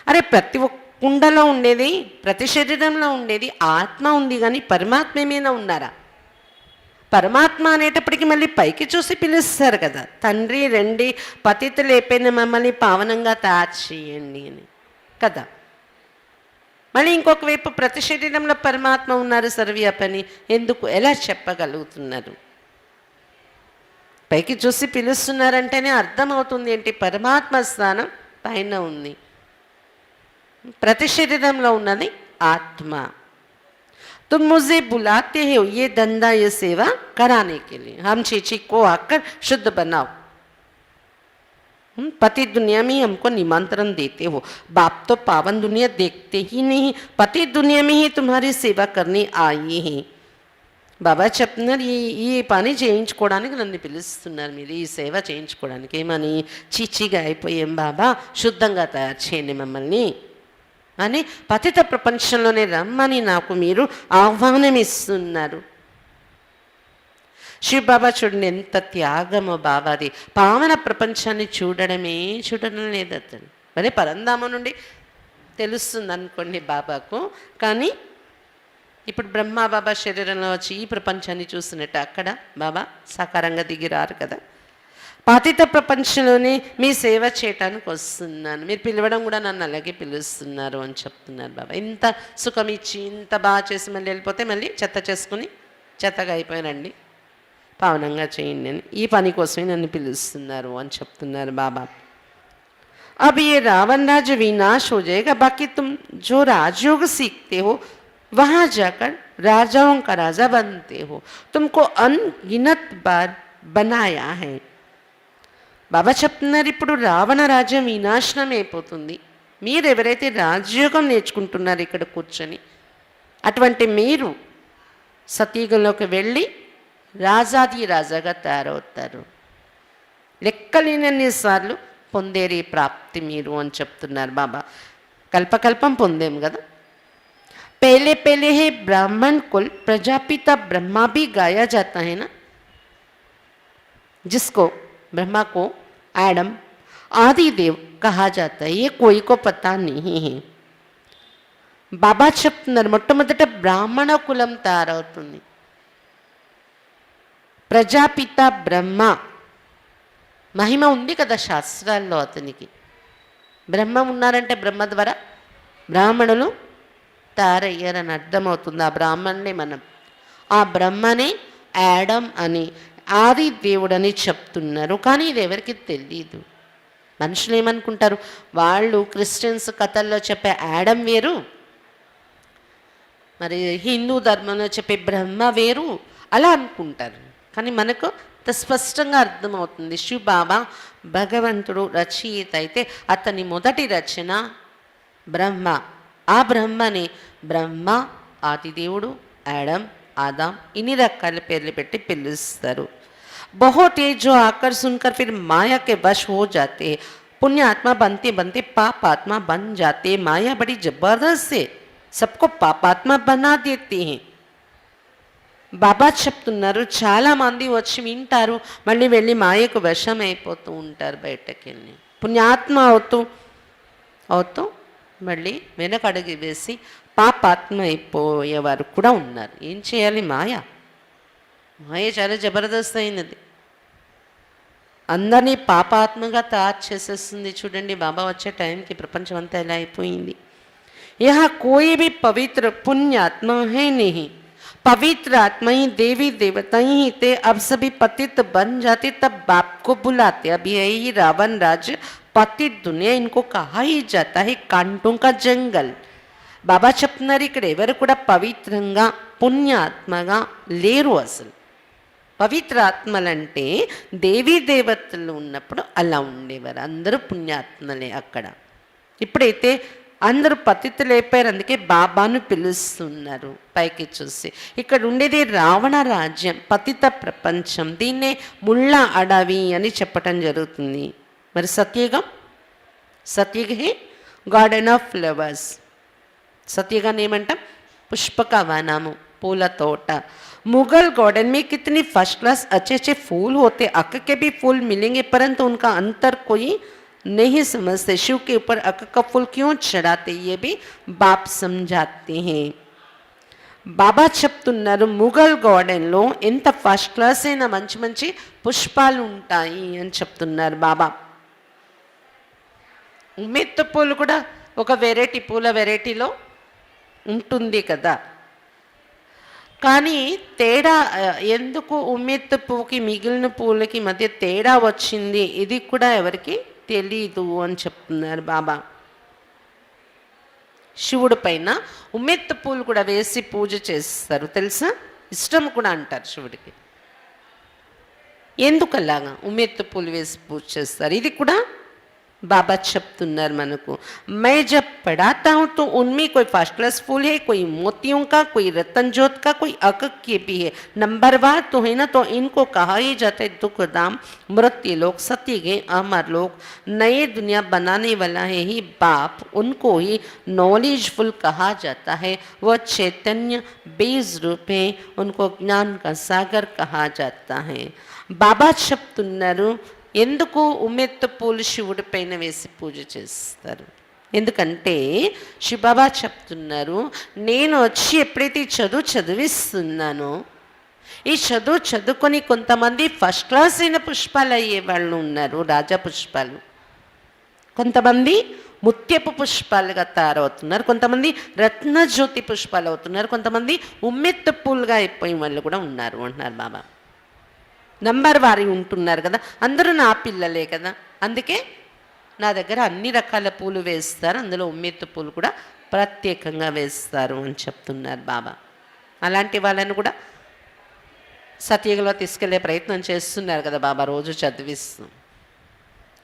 అరే ప్రతి ఒక్క కుండలో ఉండేది, ప్రతి శరీరంలో ఉండేది ఆత్మ ఉంది, కానీ పరమాత్మ ఏమైనా ఉన్నారా? పరమాత్మ అనేటప్పటికీ మళ్ళీ పైకి చూసి పిలుస్తారు కదా, తండ్రి రండి పతితులు అయిపోయిన మమ్మల్ని పావనంగా తయారు చేయండి అని కదా. మళ్ళీ ఇంకొక వైపు ప్రతి శరీరంలో పరమాత్మ ఉన్నారు సర్వవ్యాపని ఎందుకు, ఎలా చెప్పగలుగుతున్నారు? పైకి చూసి పిలుస్తున్నారంటేనే అర్థమవుతుంది ఏంటి, పరమాత్మ స్థానం పైన ఉంది, ప్రతి శరీరంలో ఉన్నది ఆత్మ. तुम मुझे बुलाते हो ये धंधा ये सेवा कराने के लिए, हम चीची को आकर शुद्ध बनाओ. पति दुनिया में ही हमको निमंत्रण देते हो, बाप तो पावन दुनिया देखते ही नहीं, पति दुनिया में ही तुम्हारी सेवा करने आई है. బాబా చెప్తున్నారు, ఈ పని చేయించుకోవడానికి నన్ను పిలుస్తున్నారు, మీరు ఈ సేవ చేయించుకోవడానికి. ఏమని, చీచీగా అయిపోయాం బాబా, శుద్ధంగా తయారు చేయండి మమ్మల్ని అని పతిత ప్రపంచంలోనే రమ్మని నాకు మీరు ఆహ్వానం ఇస్తున్నారు. శివబాబా చూడండి ఎంత త్యాగమో బాబాది. పావన ప్రపంచాన్ని చూడడం లేదు అతను. మరి పరంధామం నుండి తెలుస్తుంది అనుకోండి బాబాకు, కానీ ఇప్పుడు బ్రహ్మ బాబా శరీరంలో వచ్చి ఈ ప్రపంచాన్ని చూస్తున్నట్టు అక్కడ బాబా సాకారంగా దిగిరారు కదా. పతిత ప్రపంచంలోనే మీ సేవ చేయటానికి వస్తున్నాను, మీరు పిలవడం కూడా నన్ను అలాగే పిలుస్తున్నారు అని చెప్తున్నారు బాబా. ఇంత సుఖం ఇచ్చి ఇంత బాగా చేసి మళ్ళీ వెళ్ళిపోతే మళ్ళీ చెత్త చేసుకుని చెత్తగా అయిపోయానండి, పావనంగా చేయండి అని ఈ పని కోసమే నన్ను పిలుస్తున్నారు అని చెప్తున్నారు బాబా. अब ये रावण राज्य विनाश हो जाएगा, बाकी तुम जो राजयोग सीखते हो वहाँ जाकर राजाओं का राजा बनते हो, तुमको अनगिनत बार बनाया है. బాబా చెప్తున్నారు, ఇప్పుడు రావణ రాజ్యం వినాశనం అయిపోతుంది, మీరు ఎవరైతే రాజయోగం నేర్చుకుంటున్నారు ఇక్కడ కూర్చొని, అటువంటి మీరు సతీయుగంలోకి వెళ్ళి రాజాది రాజాగా తయారవుతారు, లెక్కలేనన్ని సార్లు పొందేరి ప్రాప్తి మీరు అని చెప్తున్నారు బాబా. కల్పకల్పం పొందేం కదా. पहले पहले है ब्राह्मण कुल प्रजापिता ब्रह्मा भी गाया जाता है ना, जिसको ब्रह्मा को एडम आदि देव कहा जाता है, ये कोई को पता नहीं है. బాబా చెప్తున్నారు, మొట్టమొదట బ్రాహ్మణ కులం తయారవుతుంది. ప్రజాపిత బ్రహ్మ మహిమ ఉంది కదా శాస్త్రాల్లో, అతనికి బ్రహ్మ ఉన్నారంటే బ్రహ్మ ద్వారా బ్రాహ్మణులు తయారయ్యారని అర్థమవుతుంది. ఆ బ్రాహ్మణ్ణి మనం, ఆ బ్రహ్మనే యాడమ్ అని ఆది దేవుడని చెప్తున్నారు. కానీ ఇది ఎవరికి తెలియదు. మనుషులు ఏమనుకుంటారు, వాళ్ళు క్రిస్టియన్స్ కథల్లో చెప్పే యాడమ్ వేరు, మరి హిందూ ధర్మంలో చెప్పే బ్రహ్మ వేరు అలా అనుకుంటారు. కానీ మనకు స్పష్టంగా అర్థమవుతుంది, శివ బాబా భగవంతుడు రచయిత అయితే అతని మొదటి రచన బ్రహ్మ, ఆ బ్రహ్మని బ్రహ్మ, ఆదిదేవుడు, యాడమ్, ఆదాం ఇన్ని రకాల పేర్లు పెట్టి పిలుస్తారు. बहुत है जो आकर सुनकर फिर माया के वश हो जाते हैं, पुण्य आत्मा बनते बनते पाप आत्मा बन जाते। माया बड़ी जबरदस्त है, सबको पापात्मा बना देते हैं. బాబా చెప్తున్నారు, చాలామంది వచ్చి వింటారు, మళ్ళీ వెళ్ళి మాయకు వశం అయిపోతూ ఉంటారు. బయటకు వెళ్ళి పుణ్యాత్మ అవుతూ అవుతూ మళ్ళీ వెనకడుగు వేసి పాపాత్మ అయిపోయేవారు కూడా ఉన్నారు. ఏం చేయాలి? మాయ చాలా జబర్దస్త్ అయినది, అందరినీ పాపాత్మగా తయారు చేసేస్తుంది. చూడండి బాబా వచ్చే టైంకి ప్రపంచం అంతా ఎలా అయిపోయింది. యహ కోయి భీ పవిత్ర పుణ్యాత్మ హై नहीं, पवित्र आत्मा ही देवी देवता ही थे, अब सभी पतित बन जाते, तब बाप को बुलाते. अब यही रावण राज्य पतित दुनिया इनको कहा ही जाता है कांटों का जंगल. బాబా చెప్తున్నారు, ఇక్కడ ఎవరు కూడా పవిత్రంగా పుణ్యాత్మగా లేరు. అసలు పవిత్ర ఆత్మలంటే దేవీ దేవతలు ఉన్నప్పుడు అలా ఉండేవారు, అందరూ పుణ్యాత్మలే. అక్కడ ఇప్పుడైతే అందరూ పతితులు అయిపోయారు, అందుకే బాబాను పిలుస్తున్నారు. పైకి చూసి ఇక్కడ ఉండేది రావణ రాజ్యం, పతిత ప్రపంచం. దీన్నే ముళ్ళ అడవి అని చెప్పటం జరుగుతుంది. మరి సత్యుగ హే గార్డెన్ ఆఫ్ ఫ్లవర్స్. సత్యుగాన్ని ఏమంటాం? పుష్పక వనము, పూల తోట. मुगल गार्डन में कितनी फर्स्ट क्लास अच्छे अच्छे फूल होते, अक के भी फूल मिलेंगे, परंतु उनका अंतर कोई नहीं समझते. शिव के ऊपर अक का फूल क्यों चढ़ाते, ये भी बाप समझाते हैं. బాబా చెప్తున్నారు, ముగల్ గార్డెన్లో ఎంత ఫస్ట్ క్లాస్ అయిన మంచి మంచి పుష్పాలు ఉంటాయి అని చెప్తున్నారు బాబా. ఉమ్మెత్తు పూలు కూడా ఒక వెరైటీ, పూల వెరైటీలో ఉంటుంది కదా. కానీ తేడా ఎందుకు ఉమ్మెత్తు పువ్వుకి మిగిలిన పూలకి మధ్య తేడా వచ్చింది, ఇది కూడా ఎవరికి తెలీదు అని చెప్తున్నారు బాబా. శివుడి పైన ఉమ్మెత్తు పూలు కూడా వేసి పూజ చేస్తారు, తెలుసా? ఇష్టం కూడా అంటారు శివుడికి. ఎందుకలాగా ఉమ్మెత్తు పూలు వేసి పూజ చేస్తారు, ఇది కూడా बाबा చెప్తున్నారు మనకు. मैं जब पढ़ाता हूँ तो उनमें कोई फर्स्ट क्लास फूल है, कोई मोतियों का, कोई रतन जोत का, कोई अकक के भी है, नंबरवार तो है ना. तो इनको कहा ही जाता है दुख धाम, मृत्यु लोक, सत्य के अमर लोक. नए दुनिया बनाने वाला है ही बाप, उनको ही नॉलेजफुल कहा जाता है. वह चैतन्य बीज रूप है, उनको ज्ञान का सागर कहा जाता है. बाबा చెప్తున్నారు, ఎందుకు ఉమ్మెత్తు పూలు శివుడి పైన వేసి పూజ చేస్తారు? ఎందుకంటే శివబాబా చెప్తున్నారు, నేను వచ్చి ఎప్పుడైతే చదివిస్తున్నానో, ఈ చదువుకొని కొంతమంది ఫస్ట్ క్లాస్ అయిన పుష్పాలు అయ్యే వాళ్ళు ఉన్నారు, రాజా పుష్పాలు. కొంతమంది ముత్యపు పుష్పాలుగా తయారవుతున్నారు, కొంతమంది రత్నజ్యోతి పుష్పాలు అవుతున్నారు, కొంతమంది ఉమ్మెత్తు పూలుగా అయిపోయిన వాళ్ళు కూడా ఉన్నారు అంటున్నారు బాబా. నంబర్ వారి ఉంటున్నారు కదా, అందరూ నా పిల్లలే కదా, అందుకే నా దగ్గర అన్ని రకాల పూలు వేస్తారు, అందులో ఉమ్మెత్తు పూలు కూడా ప్రత్యేకంగా వేస్తారు అని చెప్తున్నారు బాబా. అలాంటి వాళ్ళని కూడా సత్యగలో తీసుకెళ్లే ప్రయత్నం చేస్తున్నారు కదా బాబా, రోజు చదివిస్తూ.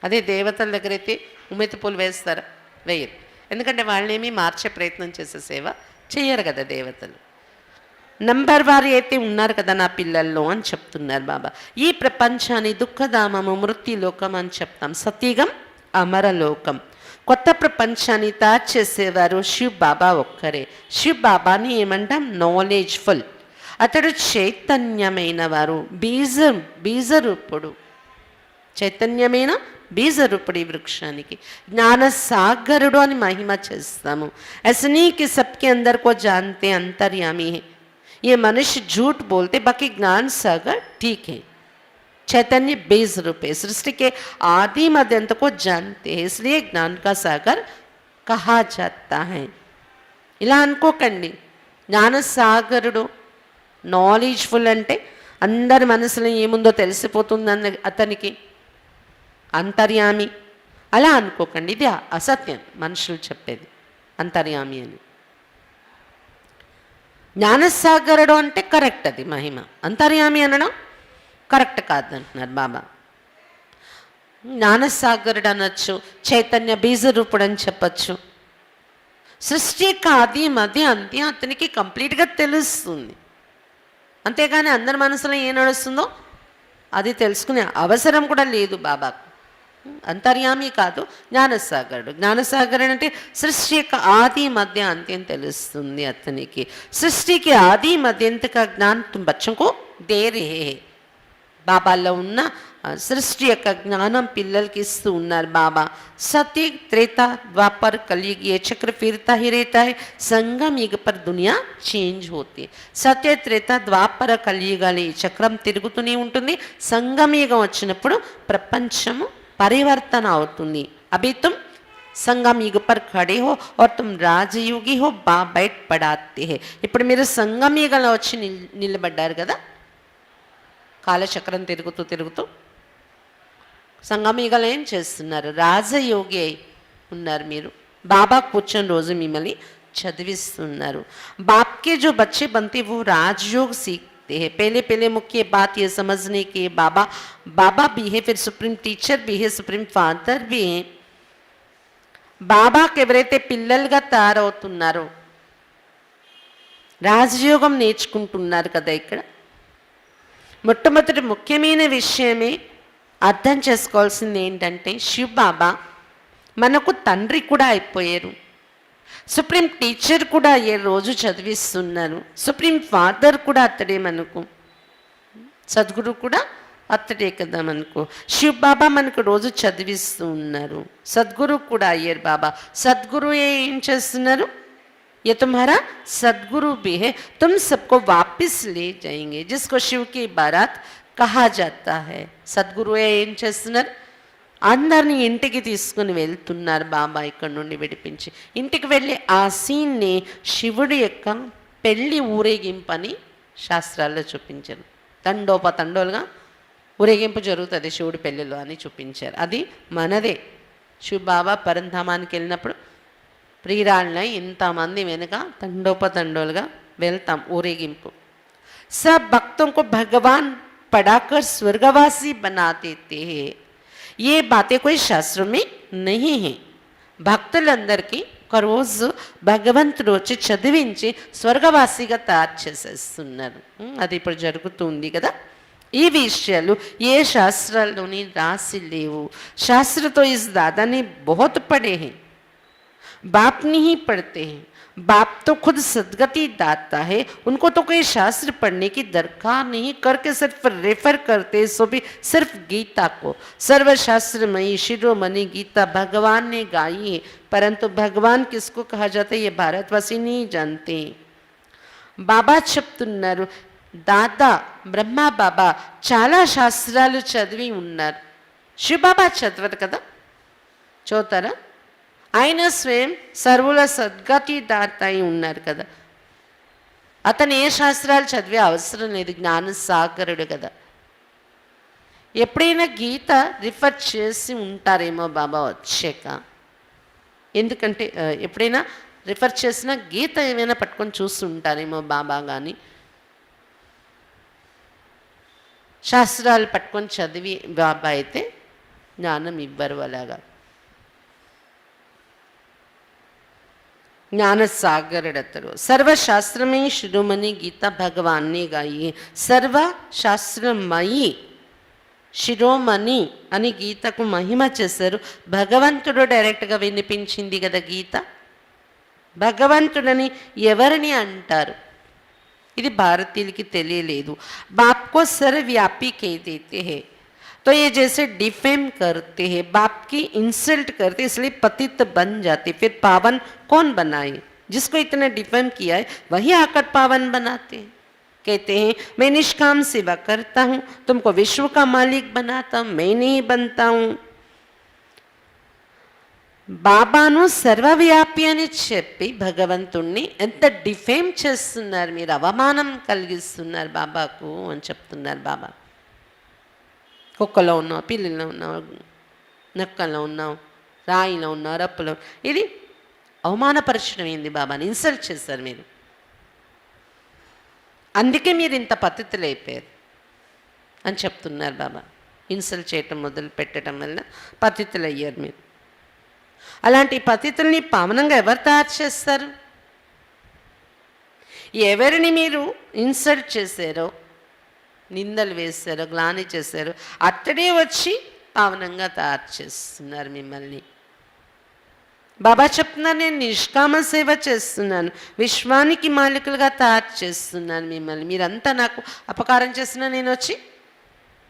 అదే దేవతల దగ్గర అయితే ఉమ్మెత్తు పూలు వేస్తారా? వేయరు, ఎందుకంటే వాళ్ళేమీ మార్చే ప్రయత్నం చేసే సేవ చేయరు కదా దేవతలు. నంబర్ వారి అయితే ఉన్నారు కదా నా పిల్లల్లో అని చెప్తున్నారు బాబా. ఈ ప్రపంచాన్ని దుఃఖధామము, మృత్యులోకం అని చెప్తాం, సత్యుగం అమరలోకం. కొత్త ప్రపంచాన్ని తయారు చేసేవారు శివ్ బాబా ఒక్కరే. శివ్ బాబాని ఏమంటాం? నాలెడ్జ్ఫుల్. అతడు చైతన్యమైన వారు, బీజరూపుడు, చైతన్యమైన బీజరూపుడు ఈ వృక్షానికి. జ్ఞానసాగరుడు అని మహిమ చేస్తాము. అసనీకి సబ్కే అందర్ కో జాన్తే అంతర్యామి హై. ये मनुष्य झूठ बोलते, बाकी ज्ञान सागर ठीक है. चैतन्य बीज रूप है, सृष्टि के आदि मध्य अंत को जानते हैं, इसलिए ज्ञान का सागर कहा जाता है. ఇలా అనుకోకండి, జ్ఞానసాగరుడు నాలెడ్జ్ఫుల్ అంటే అందరి మనసులో ఏముందో తెలిసిపోతుంది అతనికి, అంతర్యామి అలా అనుకోకండి. ఇది అసత్యం మనుషులు చెప్పేది అంతర్యామి అని. జ్ఞానసాగరుడు అంటే కరెక్ట్, అది మహిమ. అంతర్యామి అనడం కరెక్ట్ కాదంటున్నారు బాబా. జ్ఞానసాగరుడు అనొచ్చు, చైతన్య బీజరూపుడు అని చెప్పచ్చు, సృష్టి యొక్క ఆది మధ్య అంత్యం అతనికి కంప్లీట్గా తెలుస్తుంది. అంతేగాని అందరి మనసులో ఏం నడుస్తుందో అది తెలుసుకునే అవసరం కూడా లేదు బాబాకు. అంతర్యామి కాదు, జ్ఞానసాగరుడు. జ్ఞానసాగరుడు అంటే సృష్టి యొక్క ఆది మధ్య అంత్యం తెలుస్తుంది అతనికి. సృష్టికి ఆది మధ్య అంత జ్ఞాన్ తుమ్ బచ్చంకు దే రహే హై. బాబాలో ఉన్న సృష్టి యొక్క జ్ఞానం పిల్లలకి ఇస్తూ ఉన్నారు బాబా. सत्य त्रेता द्वापर कलयुग ये चक्र फिरता ही रहता है. संगम युग पर दुनिया చేంజ్ होती है. సత్య త్రేత ద్వాపర కలియుగాలు ఈ చక్రం తిరుగుతూనే ఉంటుంది. సంగమయుగం వచ్చినప్పుడు ప్రపంచము పరివర్తన అవుతుంది. अभी तुम సంగం యుగ पर खड़े हो और तुम రాజయోగి हो बैठ पढ़ाते हैं. ఇప్పుడు మీరు సంగం యుగంలో వచ్చి నిలబడ్డారు కదా, కాలచక్రం తిరుగుతూ తిరుగుతూ సంగమయుగంలో ఏం చేస్తున్నారు? రాజయోగి అయి ఉన్నారు మీరు. బాబా కూర్చొని రోజు మిమ్మల్ని చదివిస్తున్నారు. బాప్కే जो बच्चे बनते वो राजयोग सीखते हैं. पहले पहले मुख्य बात ये समझने की बाबा भी है, फिर सुप्रीम टीचर भी है, सुप्रीम फादर भी है. బాబాకి ఎవరైతే పిల్లలుగా తయారవుతున్నారో రాజయోగం నేర్చుకుంటున్నారు కదా. ఇక్కడ మొట్టమొదటి ముఖ్యమైన విషయమే అర్థం చేసుకోవాల్సింది ఏంటంటే, శివ్ బాబా మనకు తండ్రి కూడా అయిపోయారు, సుప్రీం టీచర్ కూడా అయ్యే రోజు చదివిస్తున్నారు. సుప్రీం ఫాదర్ కూడా అతడే మనకు, సద్గురు కూడా అతడే కదా మనకు. శివ్ బాబా మనకు రోజు చదివిస్తూ ఉన్నారు. సద్గురు కూడా అయ్యారు బాబా. సద్గురు ఏం చేస్తున్నారు? ये तुम्हारा सदगुरु भी है, तुम सबको वापस ले जाएंगे, जिसको शिव की बारात कहा जाता है. సద్గురు ఏం చేస్తున్నారు? అందరినీ ఇంటికి తీసుకుని వెళ్తున్నారు బాబా. ఇక్కడ నుండి విడిపించి ఇంటికి వెళ్ళి ఆ సీన్ని శివుడి యొక్క పెళ్ళి ఊరేగింపని శాస్త్రాల్లో చూపించారు. తండోపతండోలుగా ఊరేగింపు జరుగుతుంది శివుడి పెళ్ళిలో అని చూపించారు. అది మనదే. శివ బాబా పరంధామానికి వెళ్ళినప్పుడు ప్రియురాళ్ళ ఇంతమంది వెనుక తండోపతండోలుగా వెళ్తాం ఊరేగింపు. सब भक्तों को भगवान पढ़ाकर स्वर्गवासी बना देते हैं. ये बातें कोई शास्त्रों में नहीं है. భక్తులందరికీ ఒక రోజు భగవంతుడు వచ్చి చదివించి స్వర్గవాసిగా తయారు చేసేస్తున్నారు. అది ఇప్పుడు జరుగుతుంది కదా. ఈ విషయాలు ఏ శాస్త్రాల్లోని రాసి లేవు. శాస్త్రతో इस दादा ने बहुत पढ़े हैं, बाप नहीं पढ़ते हैं. बाप तो खुद सदगति दाता है, उनको तो कोई शास्त्र पढ़ने की दरकार नहीं, करके सिर्फ रेफर करते, सो भी सिर्फ गीता को. सर्वशास्त्रमयी शिरोमणि गीता भगवान ने गाई है, परंतु भगवान किसको कहा जाता है ये भारतवासी नहीं जानते. बाबा చెప్తున్నారు, దాదా బ్రహ్మ బాబా చాలా శాస్త్రాలు చదివి ఉన్నారు. శివబాబా చదవరు కదా, చదువుతారా? ఆయన స్వయం సర్వుల సద్గతి దాత అయి ఉన్నారు కదా. అతను ఏ శాస్త్రాలు చదివే అవసరం లేదు, జ్ఞానసాగరుడు కదా. ఎప్పుడైనా గీత రిఫర్ చేసి ఉంటారేమో బాబా వచ్చాక. ఎందుకంటే ఎప్పుడైనా రిఫర్ చేసిన గీత ఏమైనా పట్టుకొని చూస్తుంటారేమో బాబా. కానీ శాస్త్రాలు పట్టుకొని చదివి బాబా అయితే జ్ఞానం ఇవ్వరు. అలాగా జ్ఞానసాగరుడతడు. సర్వశాస్త్రమయీ శిరోమణి గీత భగవాన్నే గాయి. సర్వశాస్త్రమయీ శిరోమణి అని గీతకు మహిమ చేశారు. భగవంతుడు డైరెక్ట్గా వినిపించింది కదా గీత. భగవంతుడని ఎవరిని అంటారు? ఇది భారతీయులకి తెలియలేదు. బాప్కో सर्वव्यापी कह देते हैं, तो ये जैसे डिफेम करते हैं, बाप की इंसल्ट करते, इसलिए पतित बन जाते. फिर पावन कौन बनाए? जिसको इतना डिफेम किया है वही आकर पावन बनाते हैं. कहते हैं मैं निष्काम सेवा करता हूँ, तुमको विश्व का मालिक बनाता हूँ, मैं नहीं बनता हूँ. బాబాను సర్వవ్యాపి అని చెప్పి భగవంతుణ్ణి ఎంత డిఫేమ్ చేస్తున్నారు మీరు, అవమానం కలిగిస్తున్నారు బాబాకు అని చెప్తున్నారు బాబా. కుక్కలో ఉన్నావు, పిల్లిలో ఉన్నావు, నక్కలో ఉన్నావు, రాయిలో ఉన్నావు, రప్పులో, ఇది అవమానపరచడం ఏంది? బాబాని ఇన్సల్ట్ చేశారు మీరు. అందుకే మీరు ఇంత పద్ధతులు అయిపోయారు అని చెప్తున్నారు బాబా. ఇన్సల్ట్ చేయటం మొదలు పెట్టడం వల్ల పద్ధతులు అయ్యారు మీరు. అలాంటి పతితుల్ని పావనంగా ఎవరు తయారు చేస్తారు? ఎవరిని మీరు ఇన్సల్ట్ చేశారో, నిందలు వేశారో, గ్లాని చేశారో అతడే వచ్చి పావనంగా తయారు చేస్తున్నారు మిమ్మల్ని. బాబా చెప్తున్నారు, నేను నిష్కామ సేవ చేస్తున్నాను, విశ్వానికి మాలికలుగా తయారు చేస్తున్నాను మిమ్మల్ని. మీరంతా నాకు అపకారం చేసినా నేను వచ్చి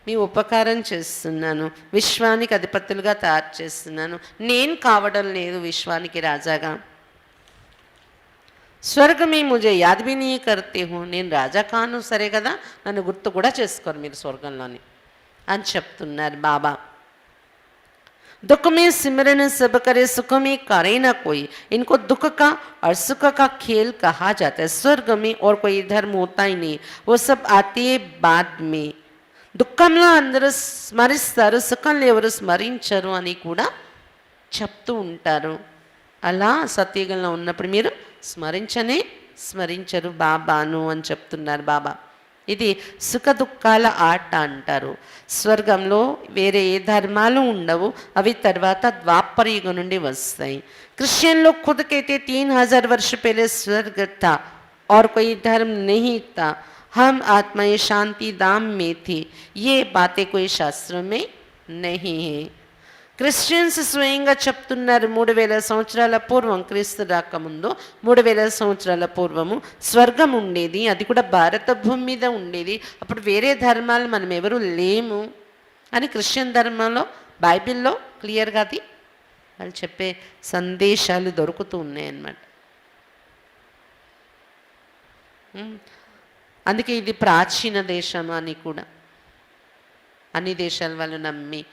మీ ఉపకారం చేస్తున్నాను, విశ్వానికి అధిపతులుగా తయారు చేస్తున్నాను. నేను కావడం లేదు విశ్వానికి రాజాగా. స్వర్గ మీ ముజే యాద్ భీ నీ కర్తే హో, నేను రాజా కాను సరే కదా, నన్ను గుర్తు కూడా చేసుకోరు మీరు స్వర్గంలోని అని చెప్తున్నారు బాబా. दुख में सिमरन सब करे, सुख में करे ना कोई, इनको दुख का और सुख का खेल कहा जाता है. स्वर्ग में और कोई धर्म होता ही नहीं, वो सब आते हैं बाद में. దుఃఖంలో అందరూ స్మరిస్తారు, సుఖంలో ఎవరు స్మరించరు అని కూడా చెప్తూ ఉంటారు. అలా సత్యయుగంలో ఉన్నప్పుడు మీరు స్మరించరు బాబాను అని చెప్తున్నారు బాబా. ఇది సుఖ దుఃఖాల ఆట అంటారు. స్వర్గంలో వేరే ఏ ధర్మాలు ఉండవు, అవి తర్వాత ద్వాపర యుగం నుండి వస్తాయి. क्रिश्चियन लोग खुद कहते 3000 वर्ष पहले स्वर्ग था और कोई धर्म नहीं था, हम आत्माएं शांति धाम में थी. ये बातें कोई शास्त्रों में नहीं है. క్రిస్టియన్స్ స్వయంగా చెప్తున్నారు 3000 సంవత్సరాల పూర్వం, క్రీస్తు రాకముందు 3000 సంవత్సరాల పూర్వము స్వర్గం ఉండేది, అది కూడా భారత భూమి మీద ఉండేది. అప్పుడు వేరే ధర్మాలు మనం ఎవరు లేము అని క్రిస్టియన్ ధర్మంలో బైబిల్లో క్లియర్గా అది వాళ్ళు చెప్పే సందేశాలు దొరుకుతూ ఉన్నాయన్నమాట. అందుకే ఇది ప్రాచీన దేశం అని కూడా అన్ని దేశాల వాళ్ళు నమ్మి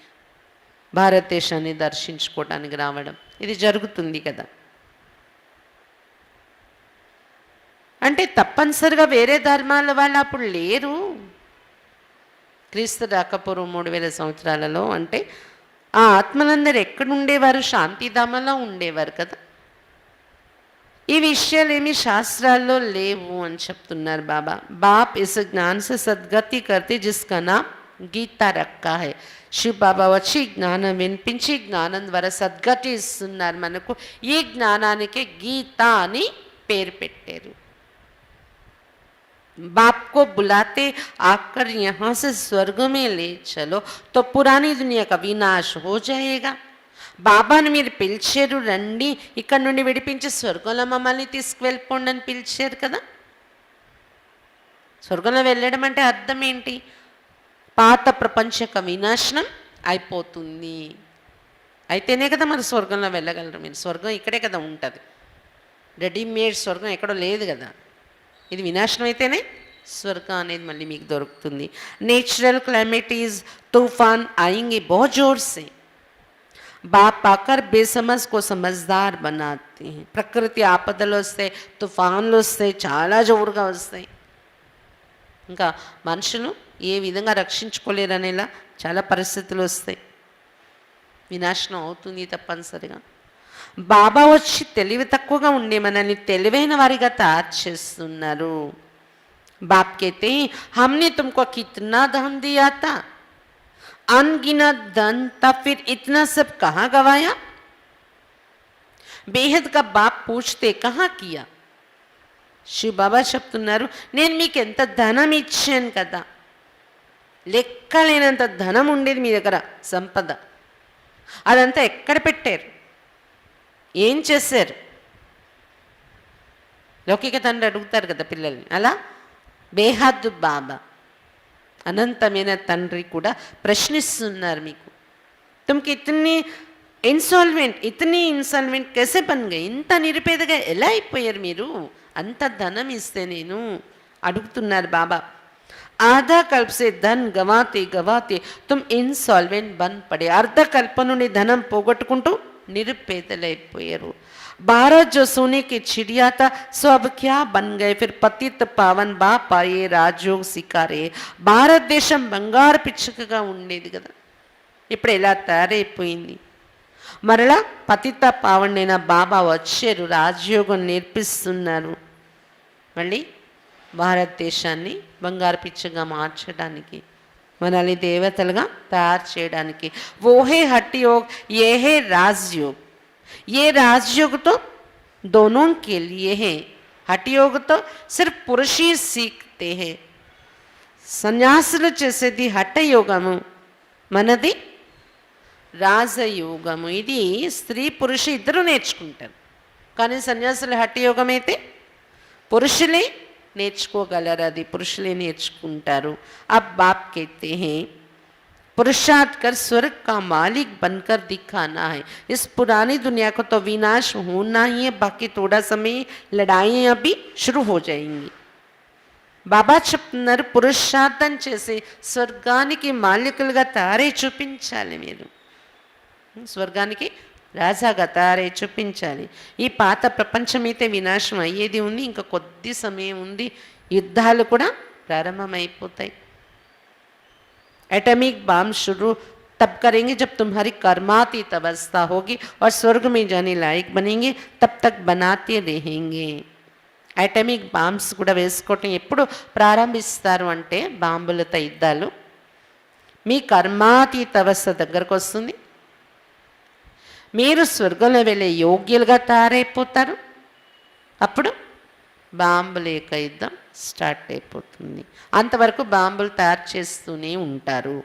భారతదేశాన్ని దర్శించుకోవడానికి రావడం ఇది జరుగుతుంది కదా. అంటే తప్పనిసరిగా వేరే ధర్మాల వాళ్ళు అప్పుడు లేరు. క్రీస్తు రాకపూర్వం 3000 సంవత్సరాలలో అంటే ఆ ఆత్మలందరూ ఎక్కడుండేవారు? శాంతిధామలో ఉండేవారు కదా. ఈ విషయాలు ఏమి శాస్త్రాల్లో లేవు అని చెప్తున్నారు బాబా. బాప్ ఇస్ జ్ఞాన్ సే సద్గతి కర్తే జిస్కా నామ్ గీతా రక్కా హై. శివ బాబా వచ్చి జ్ఞానం వినిపించి జ్ఞానం ద్వారా సద్గతి ఇస్తున్నారు మనకు. ఈ జ్ఞానానికి గీత అని పేరు పెట్టారు. बाप को बुलाते आकर यहाँ से स्वर्ग में ले चलो तो पुरानी दुनिया का विनाश हो जाएगा. బాబాను మీరు పిలిచారు, రండి ఇక్కడ నుండి విడిపించి స్వర్గంలో మమ్మల్ని తీసుకువెళ్ళిపోండి అని పిలిచారు కదా. స్వర్గంలో వెళ్ళడం అంటే అర్థం ఏంటి? పాత ప్రపంచక వినాశనం అయిపోతుంది అయితేనే కదా మరి స్వర్గంలో వెళ్ళగలరు మీరు. స్వర్గం ఇక్కడే కదా ఉంటుంది, రెడీమేడ్ స్వర్గం ఎక్కడో లేదు కదా. ఇది వినాశనం అయితేనే స్వర్గం అనేది మళ్ళీ మీకు దొరుకుతుంది. నేచురల్ క్లైमेटीज तूफान आएंगे बहुत जोर से, बाप आकर बेसमझ को समझदार बनाते हैं. ప్రకృతి ఆపదలు వస్తాయి, తుఫాన్లు వస్తాయి, చాలా జోరుగా వస్తాయి. ఇంకా మనుషులు ఏ విధంగా రక్షించుకోలేరు అనేలా చాలా పరిస్థితులు వస్తాయి. వినాశనం అవుతుంది తప్పనిసరిగా. బాబా వచ్చి తెలివి తక్కువగా ఉండే మనల్ని తెలివైన వారిగా తయారు చేస్తున్నారు. बाप कहते हैं हमने तुमको कितना धन दिया था, अनगिनत धन था, फिर इतना सब कहाँ गवाया. बेहद का बाप पूछते कहाँ किया. శివ బాబా చెప్తున్నారు, నేను మీకు ఎంత ధనం ఇచ్చాను కదా, లెక్కలేనంత ధనం ఉండేది మీ దగ్గర, సంపద. అదంతా ఎక్కడ పెట్టారు, ఏం చేశారు? లౌకిక తండ్రి అడుగుతారు కదా పిల్లల్ని, అలా బేహద్ బాబా అనంతమైన తండ్రి కూడా ప్రశ్నిస్తున్నారు మీకు. తుమ్కి ఇతన్ని ఇన్సాల్వెంట్ कैसे बन गए, ఇంత నిరుపేదగా ఎలా అయిపోయారు మీరు, అంత ధనం ఇస్తే నేను అడుగుతున్నారు బాబా. ఆధా కల్ప సే ధన్ గవాతే గవాతే తుమ్ ఇన్సాల్వెంట్ బన్ పడే. అర్ధకల్ప నుండి ధనం పోగొట్టుకుంటూ నిరుపేదలైపోయారు. भारत जो सोने की चिड़िया था सो अब क्या बन गए. फिर पतित पावन बाप आए, రాజయోగ సికారే. భారతదేశం బంగారు పిచ్చుకగా ఉండేది కదా, ఇప్పుడు ఎలా తయారైపోయింది. మరలా పతిత పావనైన బాబా వచ్చారు, రాజయోగం నేర్పిస్తున్నారు. మళ్ళీ భారతదేశాన్ని బంగారు పిచ్చుగా మార్చడానికి, మనల్ని దేవతలుగా తయారు చేయడానికి. ఓహే హఠ యోగ్, ఏ హే రాజయోగ్. ये राजयोग तो दोनों के लिए है, हठ योग तो सिर्फ पुरुष ही सीखते हैं. సన్యాసులు చేసేది హఠ యోగము, మనది రాజయోగము. ఇది స్త్రీ పురుష ఇద్దరు నేర్చుకుంటారు. కానీ సన్యాసులు హఠ యోగం అయితే పురుషులే నేర్చుకోగలరు, అది పురుషులే నేర్చుకుంటారు. अब बाप कहते हैं पुरुषार्थ कर स्वर्ग का मालिक बनकर दिखाना है. इस पुरानी दुनिया को तो विनाश होना ही है, बाकी थोड़ा समय लड़ाइयाँ अभी शुरू हो जाएंगी. బాబా చెప్తున్నారు పురుషార్థం చేసి స్వర్గానికి మాలికులుగా తారే చూపించాలి. మీరు స్వర్గానికి రాజాగా తారే చూపించాలి. ఈ పాత ప్రపంచం అయితే వినాశం అయ్యేది ఉంది, ఇంకా కొద్ది సమయం ఉంది, యుద్ధాలు కూడా ప్రారంభమైపోతాయి. एटॉमिक बम शुरू तब करेंगे जब तुम्हारी कर्मातीत अवस्था होगी और स्वर्ग में जाने लायक बनेंगे, तब तक बनाते रहेंगे. అటామిక్ బాంబ్స్ కూడా వేసుకోవటం ఎప్పుడు ప్రారంభిస్తారు అంటే బాంబులతో యుద్ధాలు మీ కర్మాతీత అవస్థ దగ్గరకు వస్తుంది, మీరు స్వర్గంలో వెళ్ళే యోగ్యులుగా తయారైపోతారు. అప్పుడు బాంబుల యొక్క యుద్ధం స్టార్ట్ అయిపోతుంది. అంతవరకు బాంబులు తయారు చేస్తూనే ఉంటారు.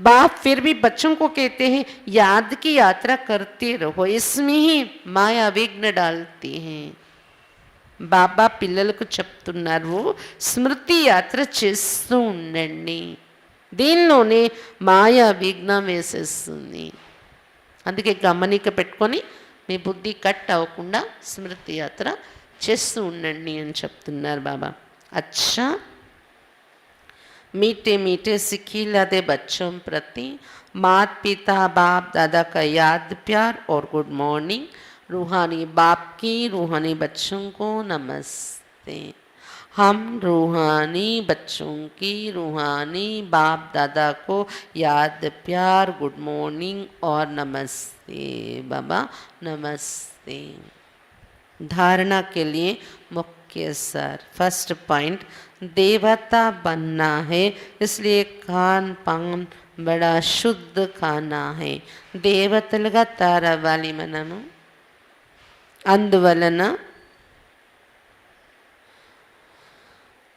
बाप फिर भी बच्चों को कहते हैं याद की यात्रा करते रहो, इसमें ही माया विघ्न डालती हैं. బాబా పిల్లలకు చెప్తున్నారు స్మృతి యాత్ర చేస్తూ ఉండండి, దీనిలోనే మాయా విఘ్నం వేసేస్తుంది. అందుకే గమనిక పెట్టుకొని మీ బుద్ధి కట్ అవ్వకుండా స్మృతి యాత్ర చేస్తూ ఉండండి అని చెప్తున్నారు బాబా. అచ్చా मीठे मीठे सिखिलाते बच्चों प्रति मात पिता बाप दादा का याद प्यार और गुड मॉर्निंग. रूहानी बाप की रूहानी बच्चों को नमस्ते. हम रूहानी बच्चों की रूहानी बाप दादा को याद प्यार गुड मॉर्निंग और नमस्ते. बाबा नमस्ते. धारणा के लिए मुख्य सार. फर्स्ट पॉइंट, देवता बनना है, इसलिए खान पान बड़ा शुद्ध खाना है. దేవతలుగా తారవ్వాలి మనము. అందువలన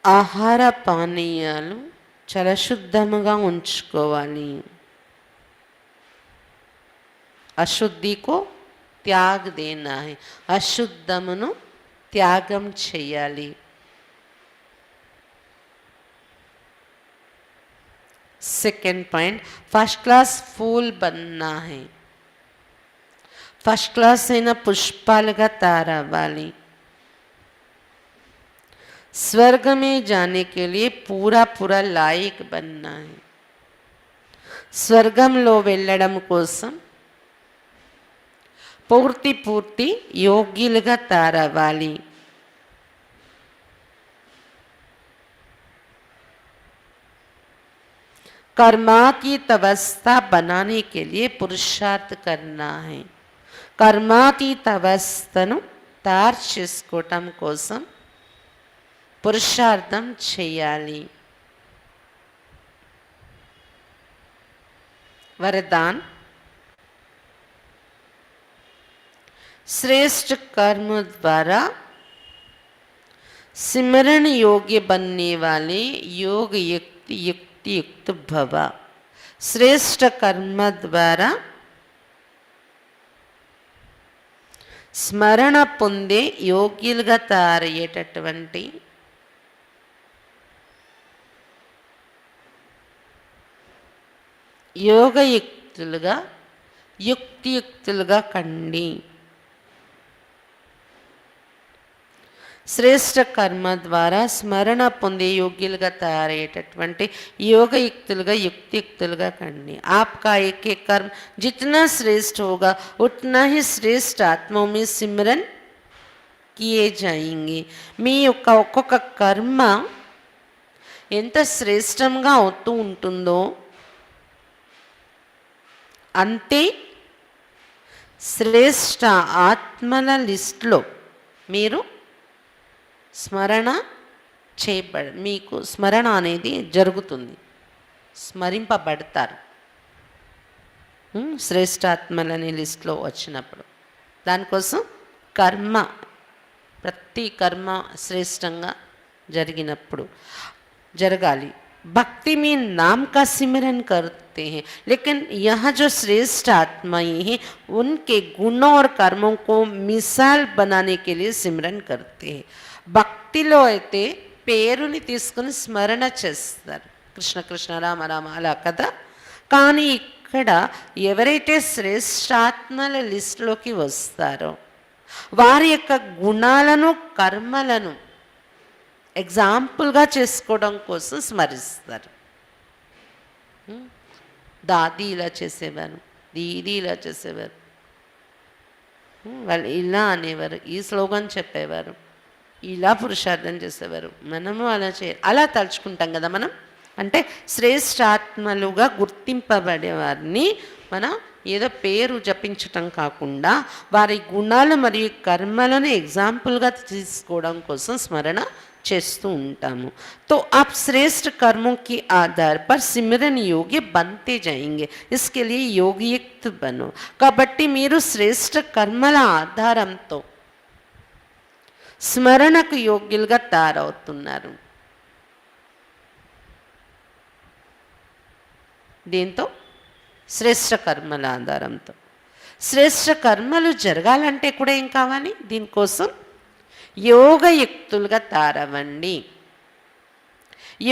ఆహార పానీయాలు చాలా శుద్ధముగా ఉంచుకోవాలి. అశుద్ధికో త్యాగ దేనా హై, అశుద్ధమును త్యాగం చేయాలి. सेकेंड पॉइंट, फर्स्ट क्लास फूल बनना है. फर्स्ट क्लास అయిన పుష్పాలుగా తయారవ్వాలి. स्वर्ग में जाने के लिए पूरा पूरा लायक बनना है. స్వర్గంలో వెళ్ళడం కోసం పూర్తి పూర్తి యోగ్యులుగా తయారవ్వాలి. कर्मातीत अवस्था बनाने के लिए पुरुषार्थ करना है. कर्मातीत అవస్థను తయారు చేసుకోవటం కోసం పురుషార్థం చేయాలి. वरदान, श्रेष्ठ कर्म द्वारा सिमरण योग्य बनने वाले योग युक्त युक्त भव. శ్రేష్ఠ కర్మ ద్వారా స్మరణ పొందే యోగ్యులుగా తయారయ్యేటటువంటి యోగయుక్తులుగా యుక్తియుక్తులుగా కండి. శ్రేష్ఠ కర్మ ద్వారా స్మరణ పొందే యోగ్యులుగా తయారయ్యేటటువంటి యోగయుక్తులుగా యుక్తియుక్తులుగా కండి. आपका एक एक कर्म जितना श्रेष्ठ होगा उतना ही श्रेष्ठ आत्माओं में सिमरन किए जाएंगे. మీ యొక్క ఒక్కొక్క కర్మ ఎంత శ్రేష్టంగా అవుతూ ఉంటుందో అంతే శ్రేష్ఠ ఆత్మల లిస్టులో మీరు స్మరణ మీకు స్మరణ అనేది జరుగుతుంది, స్మరింపబడతారు శ్రేష్ఠాత్మలని లిస్టులో వచ్చినప్పుడు. దానికోసం కర్మ, ప్రతి కర్మ శ్రేష్టంగా జరిగినప్పుడు जरगाली। भक्ति में नाम का सिमरन करते हैं, लेकिन यहाँ जो श्रेष्ठ आत्माएं हैं उनके गुणों और कर्मों को मिसाल बनाने के लिए सिमरन करते हैं। భక్తిలో అయితే పేరుని తీసుకుని స్మరణ చేస్తారు, కృష్ణ కృష్ణ రామ రామ అలా కదా. కానీ ఇక్కడ ఎవరైతే శ్రేష్ఠాత్మల లిస్టులోకి వస్తారో వారి యొక్క గుణాలను కర్మలను ఎగ్జాంపుల్గా చేసుకోవడం కోసం స్మరిస్తారు. దాది ఇలా చేసేవారు, దీది ఇలా చేసేవారు, వాళ్ళు ఇలా అనేవారు, ఈ స్లోగన్ చెప్పేవారు, ఇలా పురుషార్థం చేసేవారు, మనము అలా అలా తలుచుకుంటాం కదా మనం. అంటే శ్రేష్ఠాత్మలుగా గుర్తింపబడే వారిని మనం ఏదో పేరు జపించటం కాకుండా వారి గుణాలు మరియు కర్మలను ఎగ్జాంపుల్గా తీసుకోవడం కోసం స్మరణ చేస్తూ ఉంటాము. तो आप श्रेष्ठ कर्मों के आधार पर सिमरन योग्य बनते जाएंगे, इसके लिए योगयुक्त बनो. కాబట్టి మీరు శ్రేష్ఠ కర్మల ఆధారంతో స్మరణకు యోగ్యులుగా తయారవుతున్నారు. దీంతో శ్రేష్ఠ కర్మల ఆధారంతో శ్రేష్ఠ కర్మలు జరగాలంటే కూడా ఏం కావాలి? దీనికోసం योगयुक्तुलगा तारवंडी.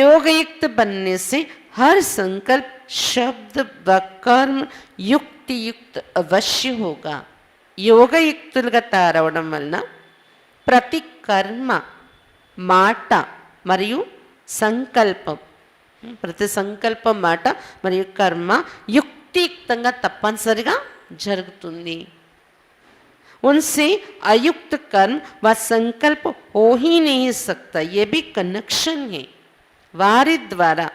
योगयुक्त बनने से हर संकल्प शब्द व कर्म युक्ति युक्त अवश्य होगा. योगयुक्तुलगा तारवడం వలన ప్రతి కర్మ, మాట మరియు సంకల్పం, ప్రతి సంకల్పం, మాట మరియు కర్మ యుక్తియుక్తంగా తప్పనిసరిగా జరుగుతుంది. उनसे अयुक्त कर्म व संकल्प हो ही नहीं सकता, ये भी कनेक्शन है. వారి ద్వారా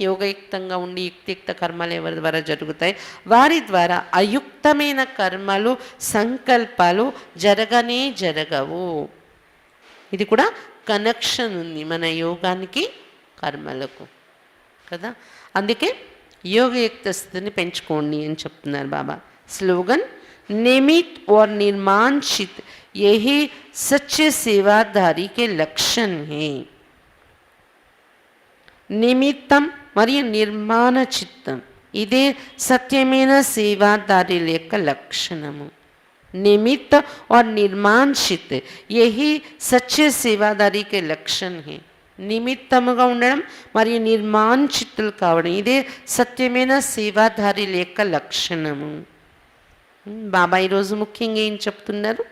యోగయుక్తంగా ఉండి యుక్తియుక్త కర్మలు ఎవరి ద్వారా జరుగుతాయి, వారి ద్వారా అయుక్తమైన కర్మలు, సంకల్పాలు జరగనే జరగవు. ఇది కూడా కనెక్షన్ ఉంది మన యోగానికి, కర్మలకు కదా. అందుకే యోగయుక్త స్థితిని పెంచుకోండి అని చెప్తున్నారు బాబా. స్లోగన్ निमित और निर्माणचित यही सच्चे सेवाधारी के लक्षण हैं. निमित्तम మరియు నిర్మాణ చిత్తం, ఇదే సత్యమైన సేవాదారుల యొక్క లక్షణము. निमित्त और निर्माण चित्त यही सच्चे सेवादारी के लक्षण है. నిమిత్తముగా ఉండడం మరియు నిర్మాణ చిత్తులు కావడం ఇదే సత్యమైన సేవాదారుల యొక్క లక్షణము. బాబా ఈరోజు ముఖ్యంగా ఏం చెప్తున్నారు?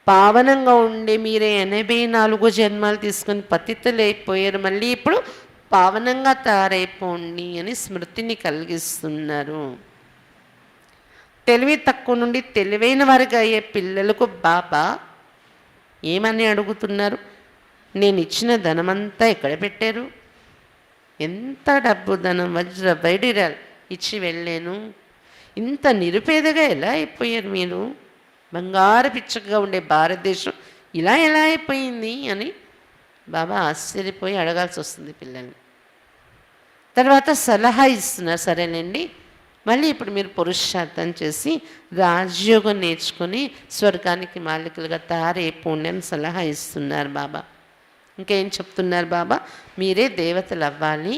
పావనంగా ఉండే మీరే 84 జన్మాలు తీసుకొని పతితులైపోయారు, మళ్ళీ ఇప్పుడు పావనంగా తయారైపోండి అని స్మృతిని కలిగిస్తున్నారు. తెలివి తక్కువ నుండి తెలివైన వారిగా అయ్యే పిల్లలకు బాబా ఏమని అడుగుతున్నారు? నేను ఇచ్చిన ధనమంతా ఎక్కడ పెట్టారు? ఎంత డబ్బు, ధనం, వజ్ర వైడూర్యాలు ఇచ్చి వెళ్ళాను, ఇంత నిరుపేదగా ఎలా అయిపోయారు మీరు? బంగారు పిచ్చగా ఉండే భారతదేశం ఇలా ఎలా అయిపోయింది అని బాబా ఆశ్చర్యపోయి అడగాల్సి వస్తుంది పిల్లల్ని. తర్వాత సలహా ఇస్తున్నారు, సరేనండి మళ్ళీ ఇప్పుడు మీరు పురుషార్థం చేసి రాజయోగం నేర్చుకొని స్వర్గానికి మాలికలుగా తయారైపోండి అని సలహా ఇస్తున్నారు బాబా. ఇంకేం చెప్తున్నారు బాబా? మీరే దేవతలు అవ్వాలి.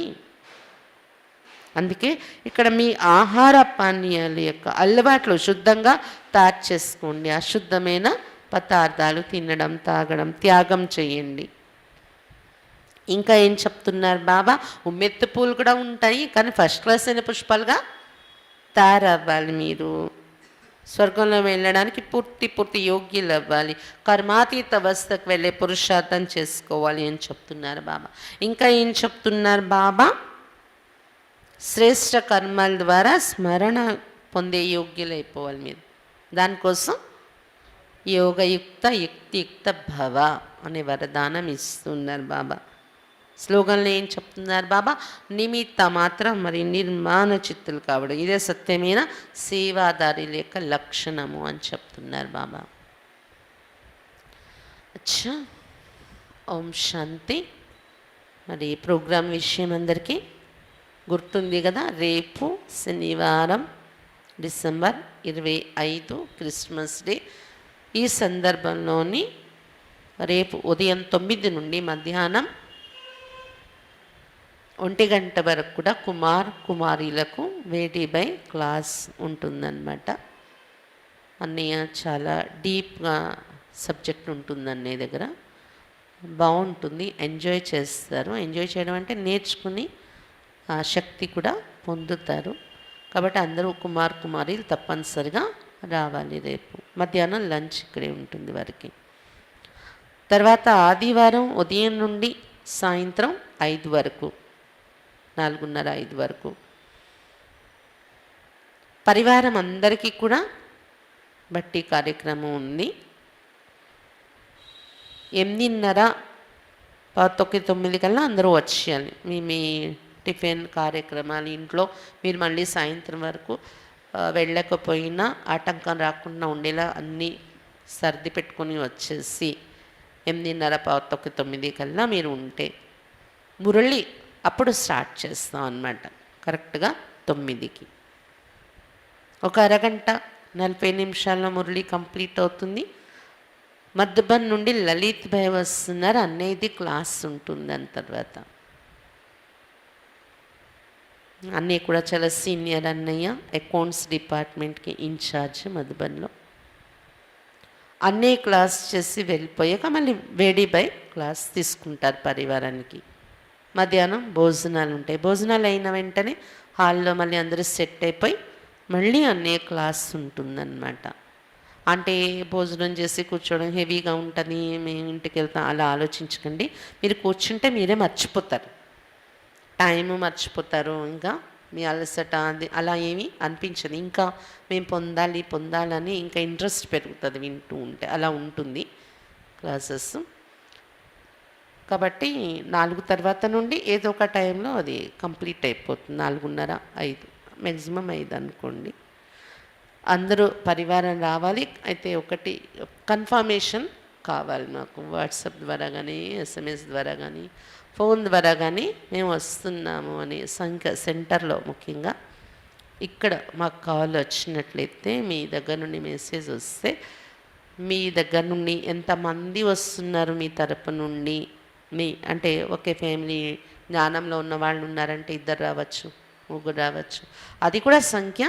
అందుకే ఇక్కడ మీ ఆహార పానీయాల యొక్క అలవాట్లు శుద్ధంగా తయారు చేసుకోండి. అశుద్ధమైన పదార్థాలు తినడం, తాగడం త్యాగం చేయండి. ఇంకా ఏం చెప్తున్నారు బాబా? ఉమ్మెత్తు పూలు కూడా ఉంటాయి, కానీ ఫస్ట్ క్లాస్ అయిన పుష్పాలుగా తయారవ్వాలి. మీరు స్వర్గంలో వెళ్ళడానికి పూర్తి యోగ్యులు అవ్వాలి, కర్మాతీత అవస్థకు వెళ్ళే పురుషార్థం చేసుకోవాలి అని చెప్తున్నారు బాబా. ఇంకా ఏం చెప్తున్నారు బాబా? శ్రేష్ఠ కర్మల ద్వారా స్మరణ పొందే యోగ్యులైపోవాలి మీరు. దానికోసం యోగయుక్త యుక్తియుక్త భవ అనే వరదానం ఇస్తున్నారు బాబా. స్లోగన్లో ఏం చెప్తున్నారు బాబా? నిమిత్త మాత్రం మరి నిర్మాణ చిత్తులు కావడం ఇదే సత్యమైన సేవాదారుల యొక్క లక్షణము అని చెప్తున్నారు బాబా. అచ్చా, ఓం శాంతి. మరి ప్రోగ్రాం విషయం అందరికీ గుర్తుంది కదా. రేపు శనివారం డిసెంబర్ 25 క్రిస్మస్ డే. ఈ సందర్భంలోని రేపు ఉదయం 9 నుండి మధ్యాహ్నం 1 గంట వరకు కూడా కుమారీలకు వేడి బై క్లాస్ ఉంటుందన్నమాట. అన్నయ్య చాలా డీప్గా సబ్జెక్ట్ ఉంటుంది అన్నయ్య దగ్గర, బాగుంటుంది, ఎంజాయ్ చేస్తారు. ఎంజాయ్ చేయడం అంటే నేర్చుకుని ఆ శక్తి కూడా పొందుతారు. కాబట్టి అందరూ కుమారీలు తప్పనిసరిగా రావాలి. రేపు మధ్యాహ్నం లంచ్ ఇక్కడే ఉంటుంది వారికి. తర్వాత ఆదివారం ఉదయం నుండి సాయంత్రం 5 వరకు, 4:30, 5 వరకు పరివారం అందరికీ కూడా బట్టి కార్యక్రమం ఉంది. 8:30, 9 కల్లా అందరూ వచ్చేయాలి. మీ టిఫిన్ కార్యక్రమాలు ఇంట్లో మీరు మళ్ళీ సాయంత్రం వరకు వెళ్ళకపోయినా ఆటంకం రాకుండా ఉండేలా అన్నీ సర్ది పెట్టుకొని వచ్చేసి 8:30, 9 కల్లా మీరు ఉంటే మురళి అప్పుడు స్టార్ట్ చేస్తాం అన్నమాట. కరెక్ట్గా 9కి ఒక అరగంట 40 నిమిషాల్లో మురళి కంప్లీట్ అవుతుంది. మధుబన్ నుండి లలిత్ భాయ్ వస్తున్నారు, అన్నయ్యది క్లాస్ ఉంటుంది. దాని తర్వాత అన్నయ్య కూడా చాలా సీనియర్ అన్నయ్య, అకౌంట్స్ డిపార్ట్మెంట్కి ఇన్ఛార్జ్ మధుబన్లో. అన్నయ్య క్లాస్ చేసి వెళ్ళిపోయాక మళ్ళీ వేడి బై క్లాస్ తీసుకుంటారు పరివారానికి. మధ్యాహ్నం భోజనాలు ఉంటాయి. భోజనాలు అయిన వెంటనే హాల్లో మళ్ళీ అందరూ సెట్ అయిపోయి మళ్ళీ అన్నయ్య క్లాస్ ఉంటుందన్నమాట. అంటే భోజనం చేసి కూర్చోవడం హెవీగా ఉంటుంది, మేము ఇంటికి వెళ్తాం అలా ఆలోచించకండి. మీరు కూర్చుంటే మీరే మర్చిపోతారు, టైము మర్చిపోతారు, ఇంకా మీ అలసట అది అలా ఏమీ అనిపించదు. ఇంకా మేము పొందాలని ఇంకా ఇంట్రెస్ట్ పెరుగుతుంది వింటూ ఉంటే. అలా ఉంటుంది క్లాసెస్. కాబట్టి 4 తర్వాత నుండి ఏదో ఒక టైంలో అది కంప్లీట్ అయిపోతుంది. 4:30, 5, మ్యాక్సిమం 5 అనుకోండి. అందరూ పరివారం రావాలి. అయితే ఒకటి కన్ఫర్మేషన్ కావాలి మాకు, వాట్సాప్ ద్వారా కానీ SMS ద్వారా కానీ ఫోన్ ద్వారా కానీ మేము వస్తున్నాము అని సెంటర్లో ముఖ్యంగా ఇక్కడ మాకు కాల్ వచ్చినట్లయితే మీ దగ్గర నుండి మెసేజ్ వస్తే మీ దగ్గర నుండి ఎంతమంది వస్తున్నారు మీ తరపు నుండి, అంటే ఒకే ఫ్యామిలీ జ్ఞానంలో ఉన్న వాళ్ళు ఉన్నారంటే 2 రావచ్చు, 3 రావచ్చు. అది కూడా సంఖ్య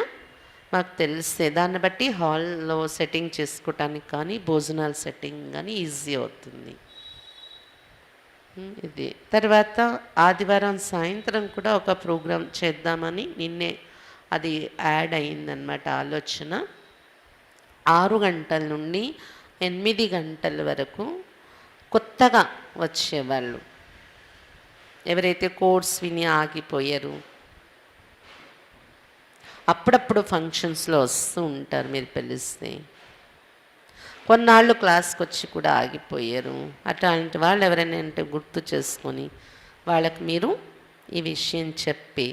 మాకు తెలిస్తే దాన్ని బట్టి హాల్లో సెట్టింగ్ చేసుకోవటానికి కానీ భోజనాల సెట్టింగ్ కానీ ఈజీ అవుతుంది. ఇది తర్వాత ఆదివారం సాయంత్రం కూడా ఒక ప్రోగ్రాం చేద్దామని నిన్నే అది యాడ్ అయిందనమాట ఆలోచన. 6 గంటల నుండి 8 గంటల వరకు కొత్తగా వచ్చేవాళ్ళు ఎవరైతే కోర్స్ విని ఆగిపోయారు, అప్పుడప్పుడు ఫంక్షన్స్లో వస్తూ ఉంటారు, మీరు పిలిస్తే కొన్నాళ్ళు క్లాస్కి వచ్చి కూడా ఆగిపోయారు. అట్లాంటి వాళ్ళు ఎవరైనా అంటే గుర్తు చేసుకొని వాళ్ళకి మీరు ఈ విషయం చెప్పి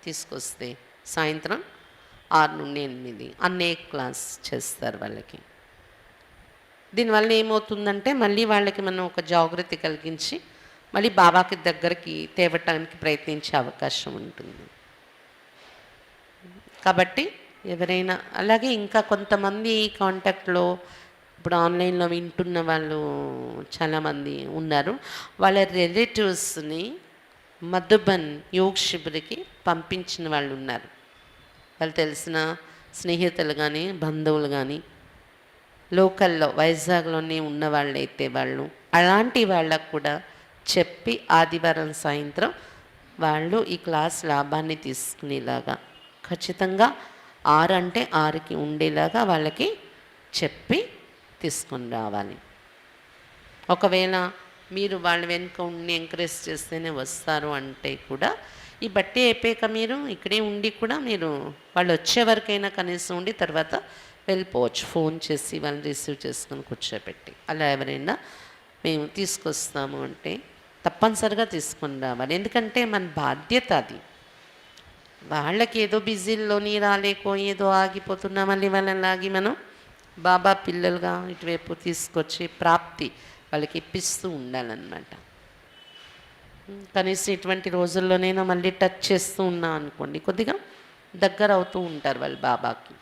తీసుకొస్తే సాయంత్రం 6 నుండి 8 అన్నే క్లాస్ చేస్తారు వాళ్ళకి. దీనివల్ల ఏమవుతుందంటే మళ్ళీ వాళ్ళకి మనం ఒక జాగృతి కలిగించి మళ్ళీ బాబాకి దగ్గరికి తేవటానికి ప్రయత్నించే అవకాశం ఉంటుంది. కాబట్టి ఎవరైనా అలాగే ఇంకా కొంతమంది కాంటాక్ట్లో ఇప్పుడు ఆన్లైన్లో వింటున్న వాళ్ళు చాలామంది ఉన్నారు. వాళ్ళ రిలేటివ్స్ని మధుబన్ యోగ్ శిబిరికి పంపించిన వాళ్ళు ఉన్నారు. వాళ్ళు తెలిసిన స్నేహితులు కానీ బంధువులు కానీ లోకల్లో వైజాగ్లోనే ఉన్న వాళ్ళైతే వాళ్ళు అలాంటి వాళ్ళకు కూడా చెప్పి ఆదివారం సాయంత్రం వాళ్ళు ఈ క్లాస్ లాభాన్ని తీసుకునేలాగా ఖచ్చితంగా 6 అంటే 6కి ఉండేలాగా వాళ్ళకి చెప్పి తీసుకొని రావాలి. ఒకవేళ మీరు వాళ్ళ వెనుక ఉండి ఎంకరేజ్ చేస్తేనే వస్తారు అంటే కూడా ఈ బట్టి అయిపోయాక మీరు ఇక్కడే ఉండి కూడా మీరు వాళ్ళు వచ్చే వరకైనా కనీసం ఉండి తర్వాత వెళ్ళిపోవచ్చు. ఫోన్ చేసి వాళ్ళని రిసీవ్ చేసుకొని కూర్చోబెట్టి అలా ఎవరైనా మేము తీసుకొస్తాము అంటే తప్పనిసరిగా తీసుకొని రావాలి. ఎందుకంటే మన బాధ్యత అది. వాళ్ళకి ఏదో బిజీల్లోని రాలేకో ఏదో ఆగిపోతున్నా మళ్ళీ వాళ్ళని లాగి మనం బాబా పిల్లలుగా ఇటువైపు తీసుకొచ్చి ప్రాప్తి వాళ్ళకి ఇప్పిస్తూ ఉండాలన్నమాట. కనీసం ఇటువంటి రోజుల్లోనైనా మళ్ళీ టచ్ చేస్తూ ఉన్నాం అనుకోండి, కొద్దిగా దగ్గర అవుతూ ఉంటారు వాళ్ళు బాబాకి.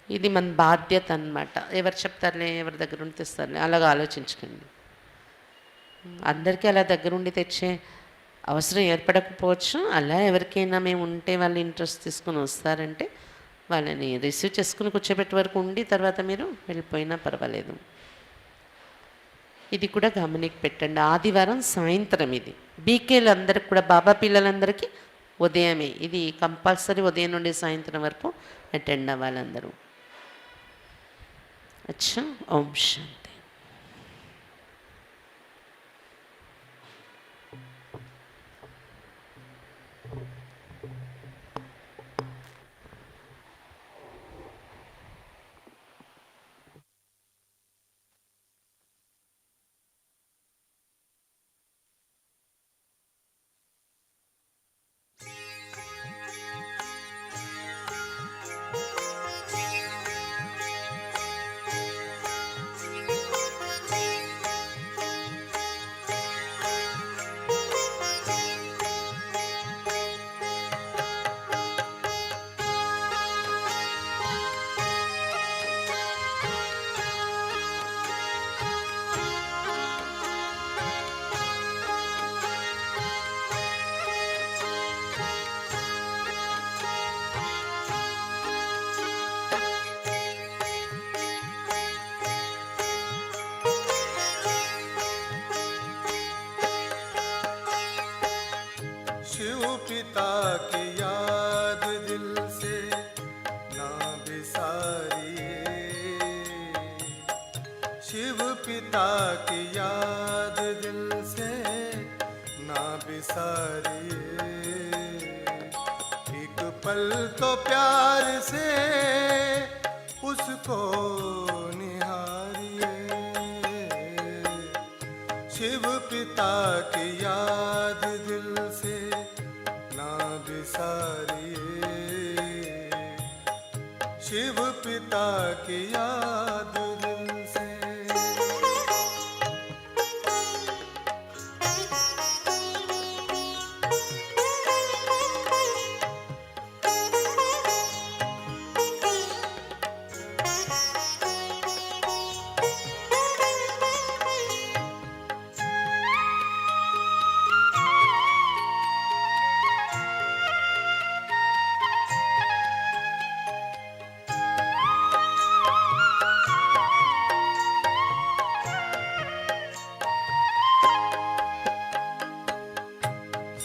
ఇది మన బాధ్యత అన్నమాట. ఎవరు చెప్తారులే, ఎవరి దగ్గర ఉండి తెస్తారులే అలాగా ఆలోచించకండి. అందరికీ అలా దగ్గరుండి తెచ్చే అవసరం ఏర్పడకపోవచ్చు. అలా ఎవరికైనా మేము ఉంటే వాళ్ళు ఇంట్రెస్ట్ తీసుకొని వస్తారంటే వాళ్ళని రిసీవ్ చేసుకుని కూర్చోబెట్టే వరకు ఉండి తర్వాత మీరు వెళ్ళిపోయినా పర్వాలేదు. ఇది కూడా గమనికి పెట్టండి. ఆదివారం సాయంత్రం ఇది. బీకేలు అందరికి కూడా, బాబా పిల్లలందరికీ ఉదయమే. ఇది కంపల్సరీ ఉదయం నుండి సాయంత్రం వరకు అటెండ్ అవ్వాలందరూ. అచ్చా, ఓం శాంతి. शिव पिता की याद दिल से ना बिसारिए। शिव पिता की याद दिल से ना बिसारिए। एक पल तो प्यार से उसको निहारिए। शिव पिता की याद दिल से ना बिसारिए। शिव पिता की याद दिल से।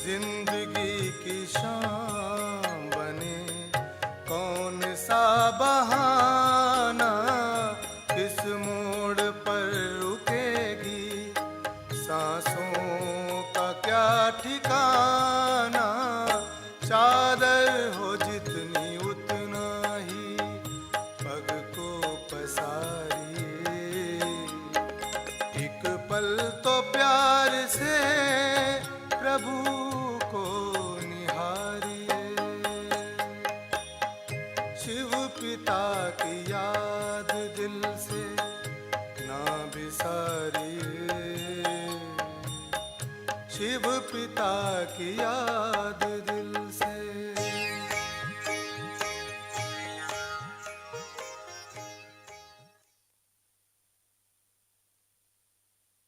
जिंदगी की शाम बने कौन सा बहाना, किस मोड़ पर रुकेगी सांसों का क्या ठिकाना। चादर हो जितनी उतना ही पग को पसारिए। एक पल तो प्यार से प्रभु को निहारिए। शिव पिता की याद दिल से ना बिसारिए। शिव पिता की याद